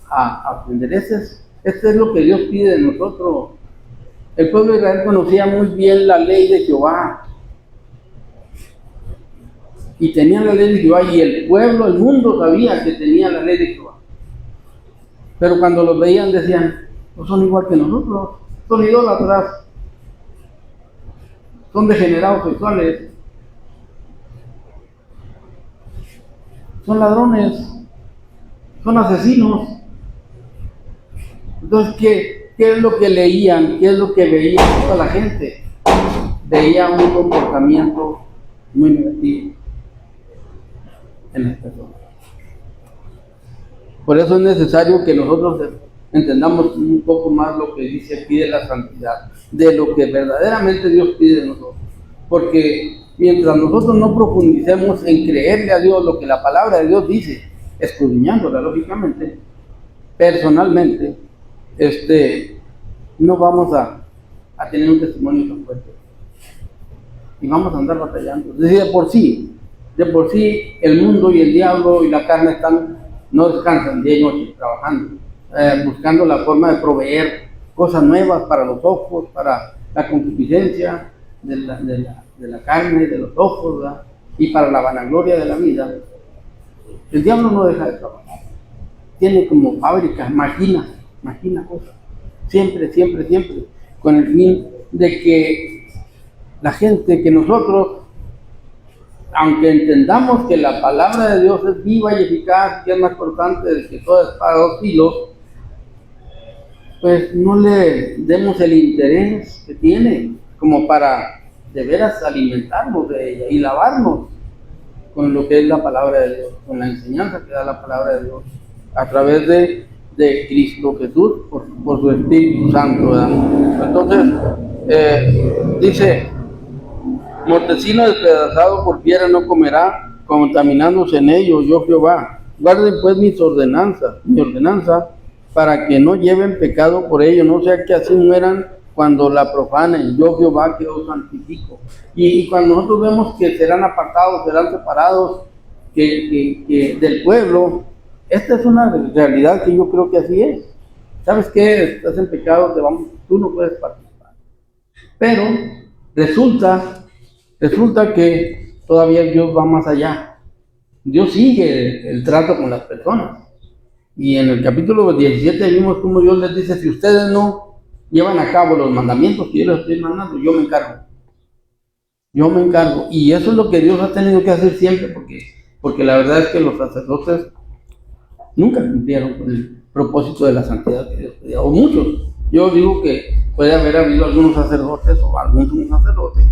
a aprender. Este es lo que Dios pide de nosotros. El pueblo de Israel conocía muy bien la ley de Jehová. Y tenían la ley de Jehová, y el pueblo, el mundo sabía que tenía la ley de Jehová. Pero cuando los veían decían, no son igual que nosotros, son idólatras, son degenerados sexuales, son ladrones, son asesinos. Entonces, ¿qué es lo que leían? ¿Qué es lo que veía toda la gente? Veía un comportamiento muy negativo en las personas. Por eso es necesario que nosotros entendamos un poco más lo que dice aquí de la santidad, de lo que verdaderamente Dios pide de nosotros. Porque mientras nosotros no profundicemos en creerle a Dios lo que la palabra de Dios dice, escudriñándola lógicamente, personalmente, no vamos a tener un testimonio tan fuerte. Y vamos a andar batallando. Es decir, de por sí el mundo y el diablo y la carne no descansan día y noche trabajando, buscando la forma de proveer cosas nuevas para los ojos, para la concupiscencia de la carne, de los ojos, ¿verdad? Y para la vanagloria de la vida. El diablo no deja de trabajar. Tiene como fábricas, maquina cosas. Siempre, con el fin de que la gente, que nosotros, aunque entendamos que la palabra de Dios es viva y eficaz, que es más cortante de que toda espada de dos filos, pues no le demos el interés que tiene como para de veras alimentarnos de ella y lavarnos con lo que es la palabra de Dios, con la enseñanza que da la palabra de Dios a través de Cristo Jesús por su Espíritu Santo, ¿verdad? Entonces, dice, mortecino despedazado por piedra no comerá, contaminándose en ello, yo Jehová. Guarden pues mi ordenanza, para que no lleven pecado por ello, no sea que así mueran cuando la profanen. Yo Jehová que os santifico. Y cuando nosotros vemos que serán apartados, serán separados que del pueblo, esta es una realidad que yo creo que así es. ¿Sabes qué? Estás en pecado, tú no puedes participar. Pero resulta que todavía Dios va más allá. Dios sigue el trato con las personas. Y en el capítulo 17 vimos cómo Dios les dice, si ustedes no llevan a cabo los mandamientos que yo les estoy mandando, yo me encargo. Y eso es lo que Dios ha tenido que hacer siempre, porque la verdad es que los sacerdotes nunca cumplieron con el propósito de la santidad que Dios pedía, o muchos. Yo digo que puede haber habido algunos sacerdotes o algún sacerdote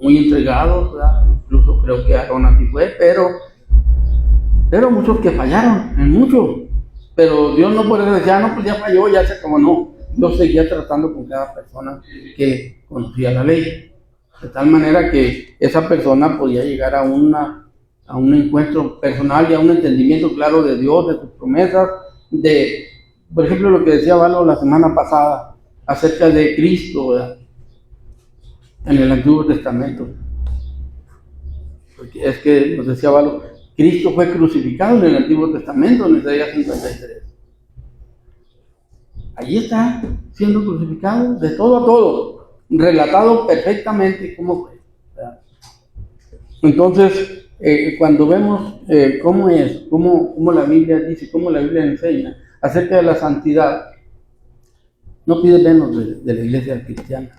muy entregados, ¿verdad? Incluso creo que Aarón así fue, pero muchos que fallaron, en muchos. Pero Dios no puede decir, no, pues ya falló, ya se acabó, no. Dios seguía tratando con cada persona que conocía la ley, de tal manera que esa persona podía llegar a un encuentro personal y a un entendimiento claro de Dios, de sus promesas, por ejemplo, lo que decía Valo la semana pasada acerca de Cristo, ¿verdad? En el Antiguo Testamento. Porque es que nos decía Valo, Cristo fue crucificado en el Antiguo Testamento, en Isaías 53. Allí está siendo crucificado de todo a todo, relatado perfectamente cómo fue, ¿verdad? Entonces, cuando vemos cómo la Biblia dice, cómo la Biblia enseña acerca de la santidad, no pide menos de la iglesia cristiana.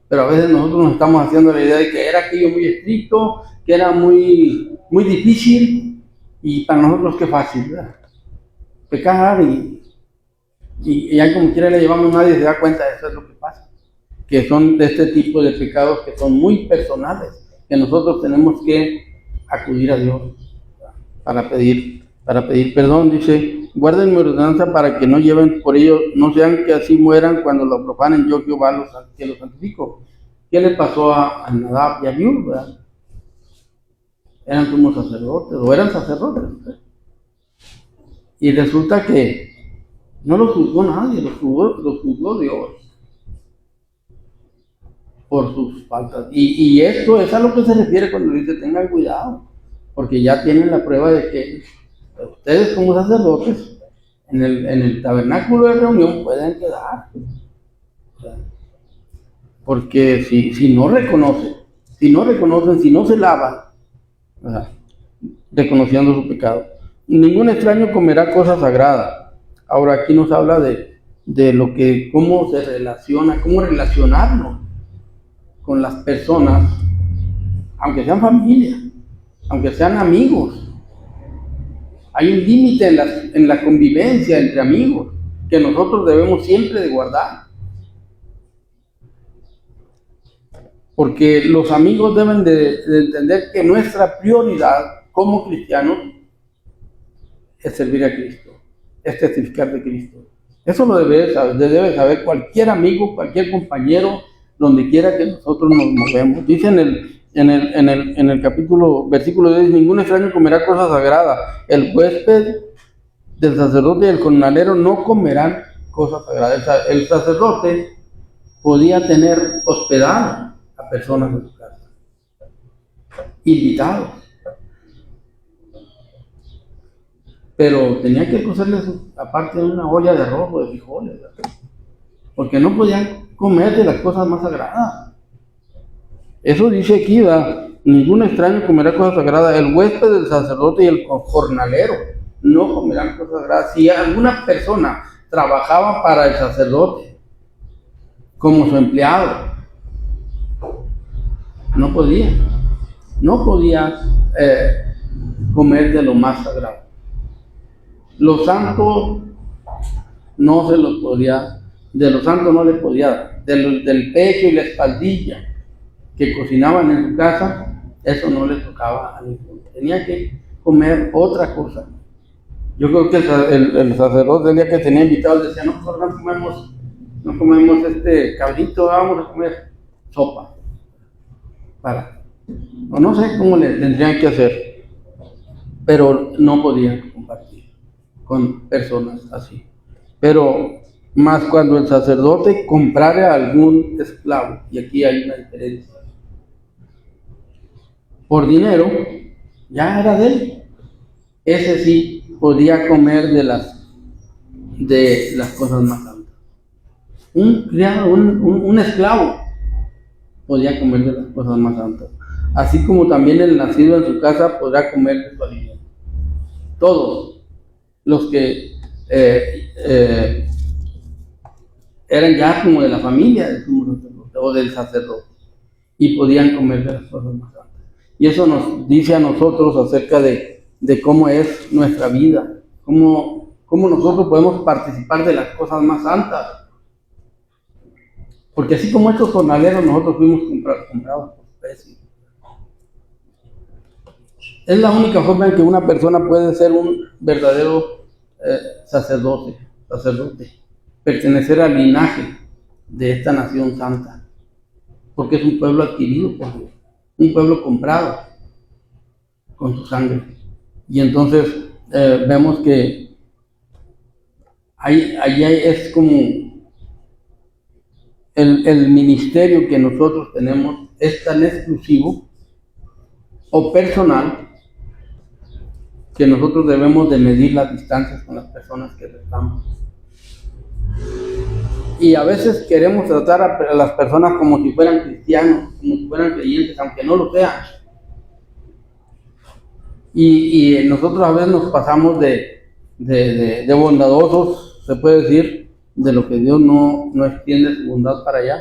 Pero a veces nosotros nos estamos haciendo la idea de que era aquello muy estricto, que era muy, muy difícil, y para nosotros qué fácil, ¿verdad? Pecar y ya como quiera le llevamos, nadie se da cuenta de eso, es lo que pasa. Que son de este tipo de pecados que son muy personales, que nosotros tenemos que acudir a Dios para pedir perdón. Dice, guarden mi ordenanza para que no lleven por ello, no sean que así mueran cuando lo profanen, yo Jehová que los santifico. ¿Qué le pasó a Nadab y a Abiú, verdad? Eran como sacerdotes, o eran sacerdotes, ¿verdad? Y resulta que no los juzgó nadie, los juzgó Dios por sus faltas. Y esto es a lo que se refiere cuando dice tengan cuidado, porque ya tienen la prueba de que ustedes como sacerdotes en el tabernáculo de reunión pueden quedar. Porque si no reconocen, si no se lavan, ¿verdad? Reconociendo su pecado. Ningún extraño comerá cosa sagrada. Ahora aquí nos habla de lo que, cómo se relaciona, cómo relacionarnos con las personas, aunque sean familia, aunque sean amigos. Hay un límite en la convivencia entre amigos que nosotros debemos siempre de guardar. Porque los amigos deben de entender que nuestra prioridad como cristianos es servir a Cristo, es testificar de Cristo. Eso lo debe saber cualquier amigo, cualquier compañero, donde quiera que nosotros nos movemos. Dice en el capítulo, versículo 10, ningún extraño comerá cosa sagrada. El huésped del sacerdote y el jornalero no comerán cosas sagradas. El sacerdote podía tener hospedado a personas en su casa, invitados, pero tenía que cocerles aparte de una olla de arroz o de frijoles, ¿verdad? Porque no podían comer de las cosas más sagradas. Eso dice aquí, ¿verdad? Ningún extraño comerá cosas sagradas. El huésped del sacerdote y el jornalero no comerán cosas sagradas. Si alguna persona trabajaba para el sacerdote como su empleado, no podía comer de lo más sagrado. Los santos no se los podía, de los santos no le podía dar, del pecho y la espaldilla que cocinaban en su casa, eso no le tocaba a ninguno. Tenía que comer otra cosa. Yo creo que el sacerdote el día que tenía invitados decía, no comemos este cabrito, vamos a comer sopa. O no sé cómo le tendrían que hacer, pero no podían compartir con personas así. Pero más cuando el sacerdote comprara a algún esclavo, y aquí hay una diferencia, por dinero, ya era de él. Ese sí podía comer de las cosas más santas. Un criado, un esclavo podía comer de las cosas más santas. Así como también el nacido en su casa podrá comer de su alimento. Todos los que eran ya como de la familia del sumo sacerdote o del sacerdote y podían comer de las cosas más santas. Y eso nos dice a nosotros acerca de cómo es nuestra vida, cómo nosotros podemos participar de las cosas más santas. Porque así como estos jornaleros, nosotros fuimos comprados por precio. Es la única forma en que una persona puede ser un verdadero sacerdote. pertenecer al linaje de esta nación santa, porque es un pueblo adquirido por Dios, un pueblo comprado con su sangre. Y entonces vemos que ahí es como el ministerio que nosotros tenemos es tan exclusivo o personal que nosotros debemos de medir las distancias con las personas que tratamos. Y a veces queremos tratar a las personas como si fueran cristianos, como si fueran creyentes, aunque no lo sean. Y nosotros a veces nos pasamos de bondadosos, se puede decir, de lo que Dios no extiende su bondad para allá,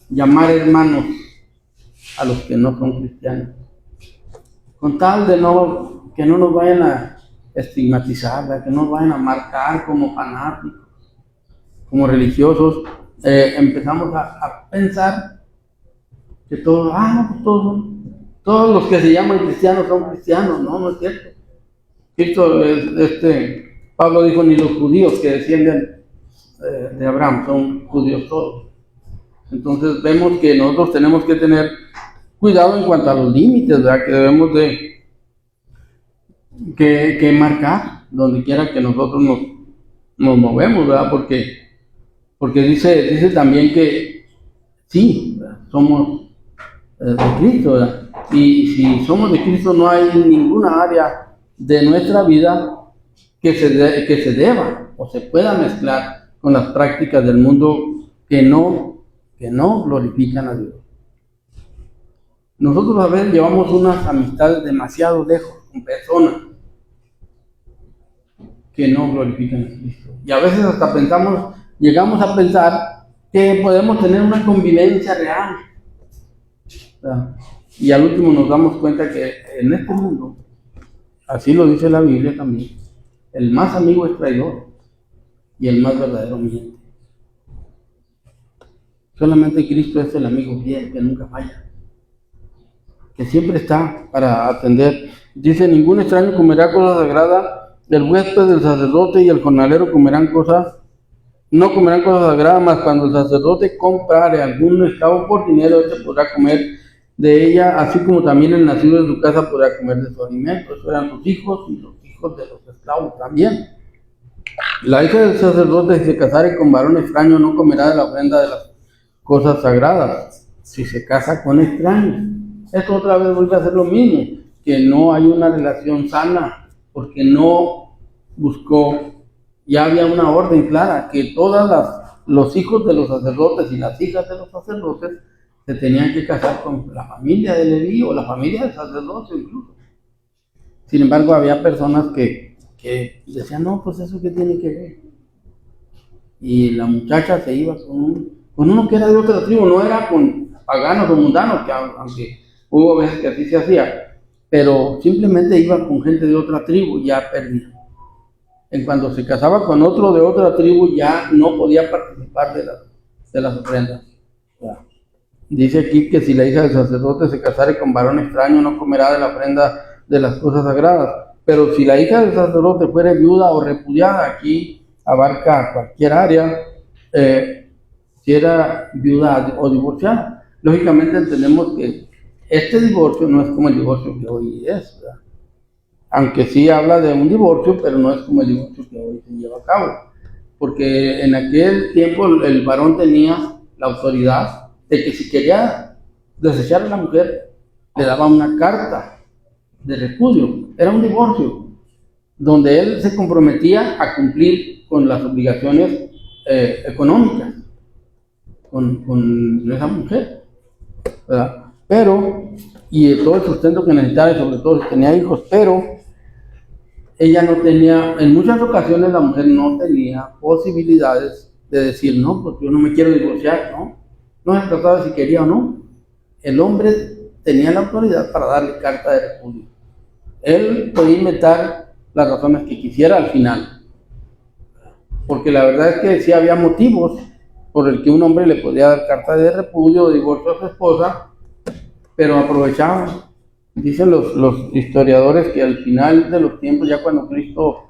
llamar hermanos a los que no son cristianos, con tal de que no nos vayan a estigmatizar, que no nos vayan a marcar como fanáticos, como religiosos. Empezamos a pensar que todos los que se llaman cristianos son cristianos. No es cierto. Cristo, Pablo dijo, ni los judíos que descienden de Abraham son judíos todos. Entonces vemos que nosotros tenemos que tener cuidado en cuanto a los límites, ¿verdad? Que debemos de que marcar donde quiera que nosotros nos movemos, ¿verdad? Porque dice también que sí, ¿verdad? Somos de Cristo, ¿verdad? Y si somos de Cristo, no hay ninguna área de nuestra vida que se deba o se pueda mezclar con las prácticas del mundo que no glorifican a Dios. Nosotros a veces llevamos unas amistades demasiado lejos con personas que no glorifican a Cristo. Y a veces hasta llegamos a pensar que podemos tener una convivencia real, ¿verdad? Y al último nos damos cuenta que en este mundo, así lo dice la Biblia también, el más amigo es traidor y el más verdadero miente. Solamente Cristo es el amigo fiel que nunca falla, que siempre está para atender. Dice, ningún extraño comerá cosa sagrada, el huésped del sacerdote y el jornalero no comerán cosas sagradas, mas cuando el sacerdote comprare algún esclavo por dinero, este podrá comer de ella, así como también el nacido de su casa podrá comer de su alimento. Eso eran sus hijos y los hijos de los esclavos también. La hija del sacerdote, si se casare con varón extraño, no comerá de la ofrenda de las cosas sagradas, si se casa con extraños. Esto otra vez vuelve a ser lo mismo, que no hay una relación sana, porque no buscó, ya había una orden clara, que los hijos de los sacerdotes y las hijas de los sacerdotes se tenían que casar con la familia de Leví o la familia del sacerdote incluso. Sin embargo, había personas que decían, no, pues eso qué tiene que ver. Y la muchacha se iba con uno que era de otra tribu, no era con paganos o mundanos, que aunque hubo veces que así se hacía, pero simplemente iba con gente de otra tribu, ya perdida. En cuanto se casaba con otro de otra tribu, ya no podía participar de las ofrendas. Dice aquí que si la hija del sacerdote se casare con varón extraño, no comerá de la ofrenda de las cosas sagradas. Pero si la hija del sacerdote fuere viuda o repudiada, aquí abarca cualquier área, si era viuda o divorciada. Lógicamente entendemos que este divorcio no es como el divorcio que hoy es, ¿verdad? Aunque sí habla de un divorcio, pero no es como el divorcio que hoy se lleva a cabo. Porque en aquel tiempo el varón tenía la autoridad de que si quería desechar a la mujer, le daba una carta de repudio. Era un divorcio, donde él se comprometía a cumplir con las obligaciones económicas con esa mujer, ¿verdad? Pero, y todo el sustento que necesitaba, y sobre todo si tenía hijos, pero ella no tenía, en muchas ocasiones la mujer no tenía posibilidades de decir, no, pues yo no me quiero divorciar, no se trataba de si quería o no. El hombre tenía la autoridad para darle carta de repudio. Él podía inventar las razones que quisiera al final, porque la verdad es que sí había motivos por el que un hombre le podía dar carta de repudio o divorcio a su esposa, pero aprovechaban. Dicen los historiadores que al final de los tiempos, ya cuando Cristo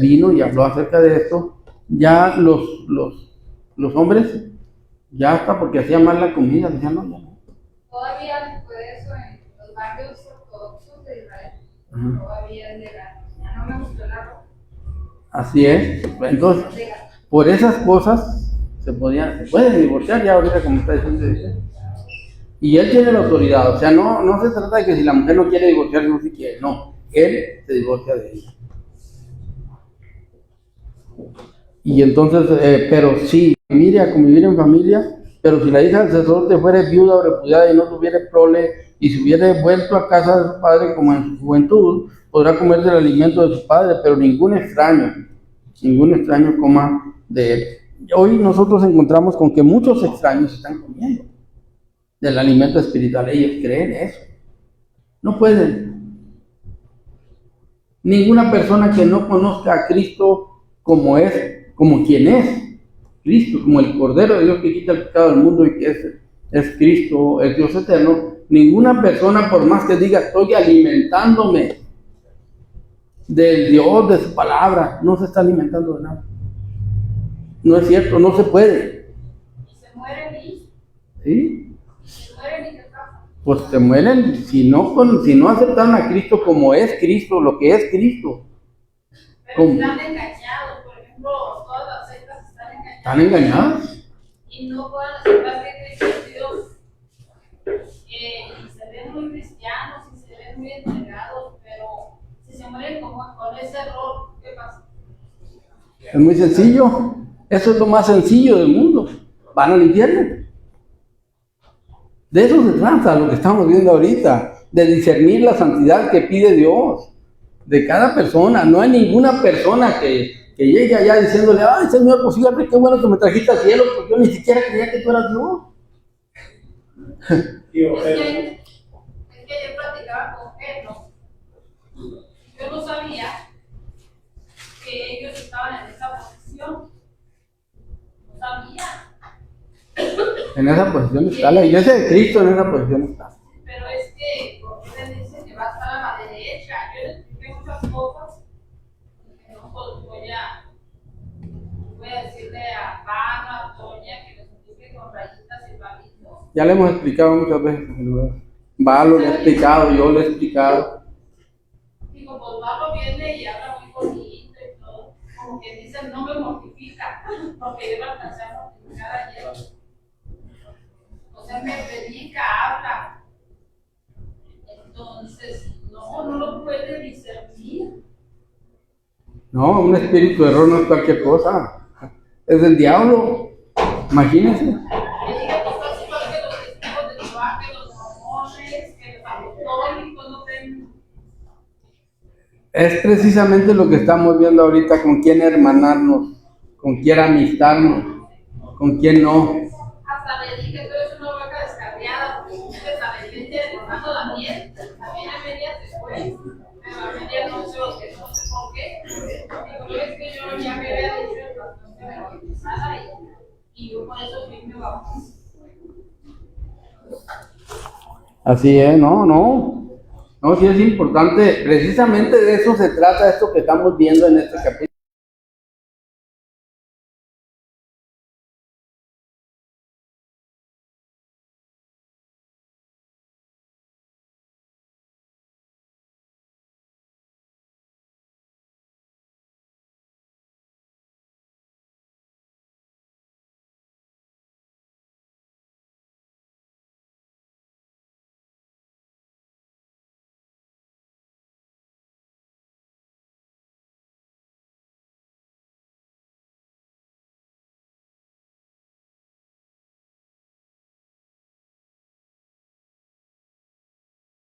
vino y habló acerca de esto, ya los hombres, ya hasta porque hacían mal la comida, decían, no, ya no. Todavía se puede eso en los barrios ortodoxos de Israel. Todavía es legal. Ya no me gustó el arroz. Así es. Entonces, por esas cosas se pueden divorciar ya ahorita, como está diciendo. Y él tiene la autoridad, o sea, no se trata de que si la mujer no quiere divorciarse, no si quiere, no, él se divorcia de ella. Y entonces, pero sí, convivir en familia, pero si la hija del sacerdote fuera viuda o repudiada y no tuviera prole, y se hubiera vuelto a casa de su padre como en su juventud, podrá comer del alimento de su padre, pero ningún extraño coma de él. Hoy nosotros encontramos con que muchos extraños están comiendo del alimento espiritual. Ellos creen eso. No pueden. Ninguna persona que no conozca a Cristo como quien es Cristo, como el Cordero de Dios que quita el pecado del mundo y que es Cristo, el Dios eterno. Ninguna persona, por más que diga estoy alimentándome del Dios, de su palabra, no se está alimentando de nada. No es cierto, no se puede. Y se mueren y... ¿Sí? Se mueren y se casan. Pues se mueren si no aceptan a Cristo como es Cristo, lo que es Cristo. Pero están engañados, por ejemplo, todas las sectas están engañadas. ¿Están engañadas? Y no pueden aceptar que Cristo es Dios. Y se ven muy cristianos y se ven muy entregados, pero si se mueren con ese error, ¿qué pasa? Es muy sencillo. Eso es lo más sencillo del mundo. Van al infierno. De eso se trata lo que estamos viendo ahorita, de discernir la santidad que pide Dios de cada persona. No hay ninguna persona que llegue allá diciéndole, ay Señor, pues fíjate qué bueno que me trajiste al cielo, porque yo ni siquiera creía que tú eras Dios. Es que yo platicaba con él, ¿no? Yo no sabía que ellos estaban en esa posición. No sabía. En esa posición está, la iglesia de Cristo en esa posición está. Pero es que, porque le dicen que va a estar a la derecha. Yo le expliqué muchas cosas. Que no voy a decirle a Pablo, a Toña, que les explique con rayitas y palitos. Ya le hemos explicado muchas veces. Valo le he explicado, yo le he explicado. Digo, pues Pablo viene y habla muy bonito y todo. Como que dicen, no me mortifica, porque yo lo alcancé a mortificar ayer. O sea, me predica, habla. Entonces, no lo puede discernir. No, un espíritu de error no es cualquier cosa. Es del diablo. Imagínense. Que diga que casi igual que los testigos de Jehová, que los mormones, que los católicos no ven. Es precisamente lo que estamos viendo ahorita, con quién hermanarnos, con quién amistarnos, con quién no. Hasta le dije, tú eres una vaca descarriada, porque ustedes a la iglesia tomando la miel, también a medias después, pero a medias no sé por qué. Digo, es que yo ya me había dicho el pastor que me bautizara y yo por eso fui me bautizé. Así es, no, sí es importante, precisamente de eso se trata esto que estamos viendo en este capítulo.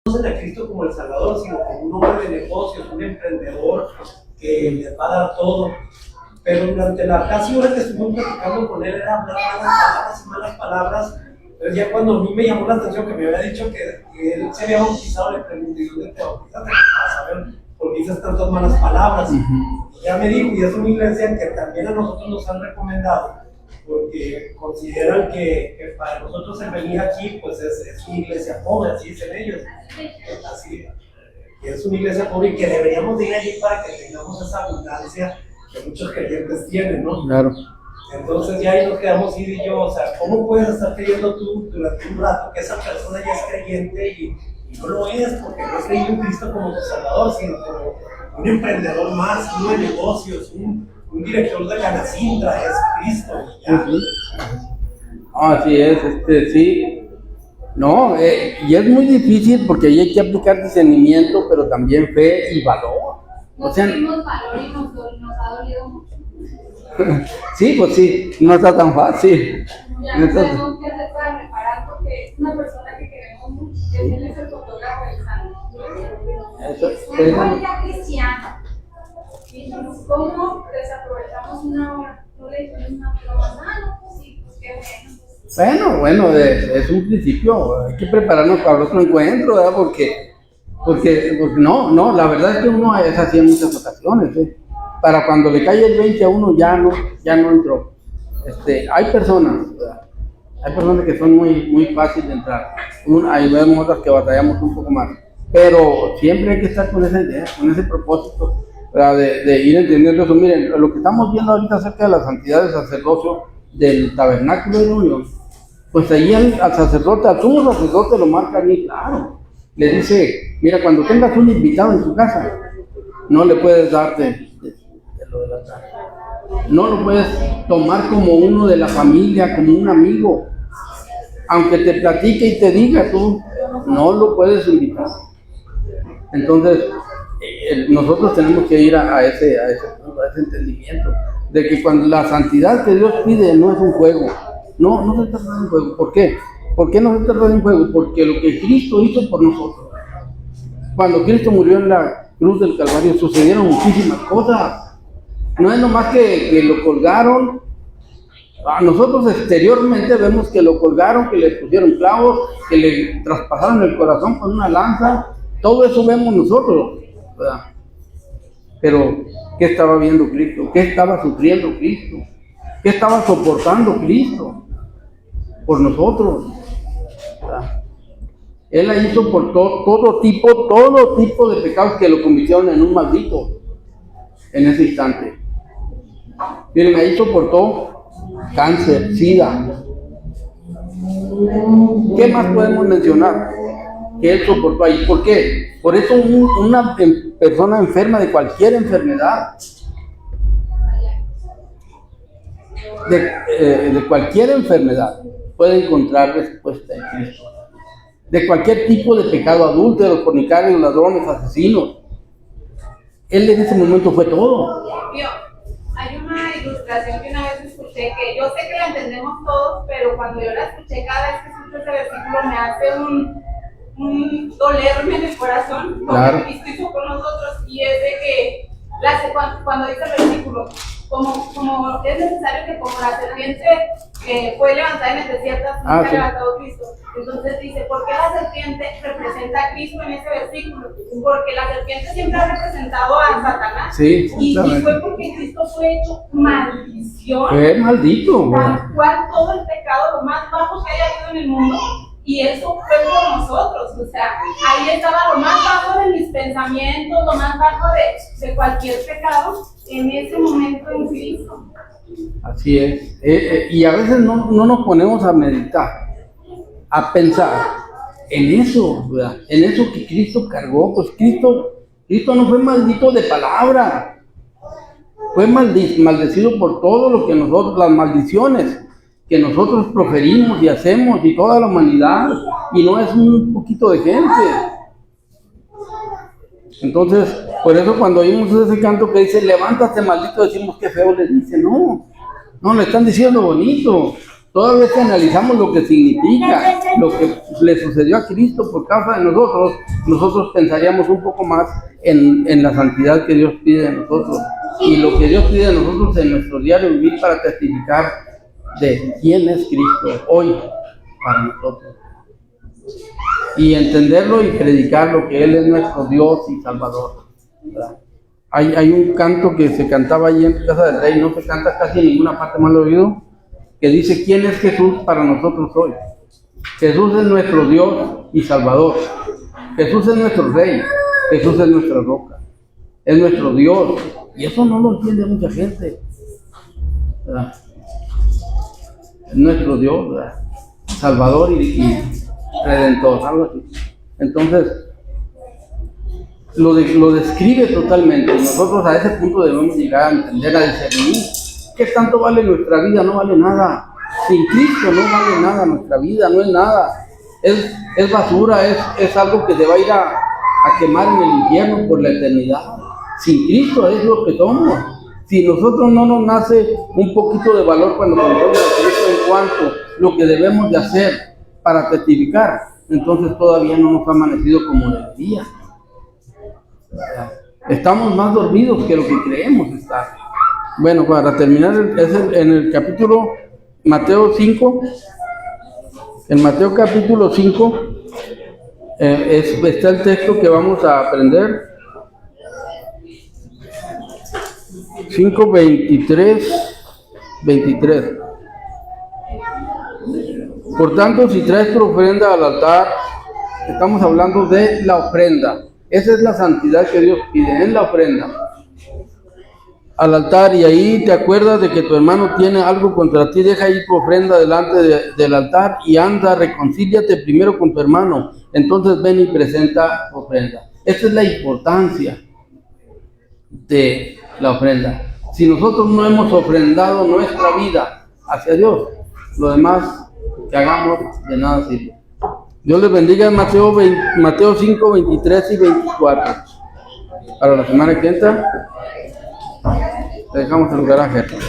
A Cristo como el Salvador, sino como un hombre de negocios, un emprendedor que les va a dar todo. Pero durante la casi hora que estuvimos platicando con él era hablar malas palabras. Pero ya cuando a mí me llamó la atención que me había dicho que él se había bautizado, le pregunté, ¿y dónde te bautizaste? Para saber por qué dices tantas malas palabras. Ya me dijo, y es una iglesia que también a nosotros nos han recomendado, porque consideran que para nosotros el venir aquí pues es una iglesia pobre, así dicen ellos, así, que es una iglesia pobre y que deberíamos de ir allí para que tengamos esa abundancia que muchos creyentes tienen, ¿no? Claro. Entonces ya ahí nos quedamos Ida y yo, o sea, ¿cómo puedes estar creyendo tú durante un rato que esa persona ya es creyente y no lo es, porque no es creído en Cristo como tu Salvador, sino como un emprendedor más, uno de negocios, un director de Canacintra, es Cristo, y ya. Así es, sí. No, y es muy difícil porque ahí hay que aplicar discernimiento, pero también fe y valor. O sea, tuvimos valor y nos ha dolido mucho. sí, pues sí, no está tan fácil. Ya no sabemos qué hacer para reparar porque es una persona que queremos mucho, que él es el fotógrafo del santo. Eso, Es una cristiana. Y ¿cómo desaprovechamos una hora? No le dijimos una broma. No, pues sí, pues qué bueno. bueno, es un principio. Hay que prepararnos para otro encuentro, ¿verdad? Porque no, la verdad es que uno es así en muchas ocasiones, ¿eh? Para cuando le cae el 20 a uno ya no entró. Hay personas, ¿verdad? Hay personas que son muy fáciles de entrar. Ahí vemos otras que batallamos un poco más. Pero siempre hay que estar con esa idea, con ese propósito, ¿verdad? De ir entendiendo eso. Miren, lo que estamos viendo ahorita acerca de la santidad del sacerdocio del tabernáculo de reunión, pues ahí al sacerdote, al sumo sacerdote lo marca bien claro. Le dice, mira, cuando tengas un invitado en tu casa, no le puedes dar de lo de la casa. No lo puedes tomar como uno de la familia, como un amigo. Aunque te platique y te diga, tú no lo puedes invitar. Entonces, nosotros tenemos que ir a ese entendimiento de que cuando la santidad que Dios pide no es un juego. No se trata de un juego. ¿Por qué? ¿Por qué no se trata de un juego? Porque lo que Cristo hizo por nosotros. Cuando Cristo murió en la cruz del Calvario sucedieron muchísimas cosas. No es nomás que lo colgaron. A nosotros exteriormente vemos que lo colgaron, que le pusieron clavos, que le traspasaron el corazón con una lanza. Todo eso vemos nosotros, ¿verdad? Pero, ¿qué estaba viendo Cristo? ¿Qué estaba sufriendo Cristo? ¿Qué estaba soportando Cristo por nosotros? ¿Verdad? Él la hizo por todo tipo de pecados que lo convirtieron en un maldito en ese instante. Miren, ahí soportó cáncer, sida. ¿Qué más podemos mencionar que él soportó ahí? ¿Por qué? Por eso una persona enferma de cualquier enfermedad, de cualquier enfermedad, puede encontrar respuesta en Cristo. De cualquier tipo de pecado, adúlteros, fornicarios, ladrones, asesinos. Él en ese momento fue todo. Hay una ilustración que una vez escuché que yo sé que la entendemos todos, pero cuando yo la escuché, cada vez que escucho ese versículo me hace un dolerme en el corazón, como claro. Cristo hizo con nosotros, y es de que cuando dice el versículo, como es necesario que como la serpiente fue levantada en el desierto, así se ha levantado Cristo. Entonces dice, ¿por qué la serpiente representa a Cristo en ese versículo? Porque la serpiente siempre ha representado a Satanás. Sí, y fue porque Cristo fue hecho maldición. Fue maldito. Tal cual todo el pecado, lo más bajo que haya habido en el mundo. Y eso fue por nosotros, o sea, ahí estaba lo más bajo de mis pensamientos, lo más bajo de cualquier pecado en ese momento en Cristo. Así es. Y a veces no nos ponemos a meditar, a pensar en eso, ¿verdad? En eso que Cristo cargó. Pues Cristo no fue maldito de palabra, fue maldecido por todo lo que nosotros, las maldiciones que nosotros proferimos y hacemos, y toda la humanidad, y no es un poquito de gente. Entonces, por eso cuando oímos ese canto que dice, levántate maldito, decimos que feo le dice. No, le están diciendo bonito. Toda vez que analizamos lo que significa, lo que le sucedió a Cristo por causa de nosotros pensaríamos un poco más en la santidad que Dios pide de nosotros, y lo que Dios pide de nosotros en nuestro diario vivir para testificar de quién es Cristo hoy para nosotros, y entenderlo y predicar lo que Él es nuestro Dios y Salvador, ¿verdad? Hay un canto que se cantaba allí en Casa del Rey, no se canta casi en ninguna parte, más lo he oído, que dice, ¿quién es Jesús para nosotros hoy? Jesús es nuestro Dios y Salvador. Jesús es nuestro Rey. Jesús es nuestra roca. Es nuestro Dios. Y eso no lo entiende mucha gente, ¿verdad? Es nuestro Dios, ¿verdad? Salvador y Redentor, algo así. Entonces, lo describe totalmente. Nosotros a ese punto debemos llegar a entender, a discernir qué tanto vale nuestra vida. No vale nada. Sin Cristo no vale nada nuestra vida, no es nada. Es basura, es algo que se va a ir a quemar en el infierno por la eternidad. Sin Cristo es lo que somos. Si nosotros no nos nace un poquito de valor cuando conocemos a Cristo en cuanto a lo que debemos de hacer para testificar, entonces todavía no nos ha amanecido como debería. Estamos más dormidos que lo que creemos estar. Bueno, para terminar, es en el capítulo Mateo 5. En Mateo capítulo 5 está el texto que vamos a aprender. 5, 23. Por tanto, si traes tu ofrenda al altar, estamos hablando de la ofrenda. Esa es la santidad que Dios pide, en la ofrenda. Al altar, y ahí te acuerdas de que tu hermano tiene algo contra ti, deja ahí tu ofrenda delante del altar y anda, reconcíliate primero con tu hermano. Entonces ven y presenta tu ofrenda. Esa es la importancia de la ofrenda. Si nosotros no hemos ofrendado nuestra vida hacia Dios, lo demás que hagamos de nada sirve. Dios les bendiga en Mateo 5, 23 y 24. Para la semana que entra, le dejamos el lugar a Gertrude.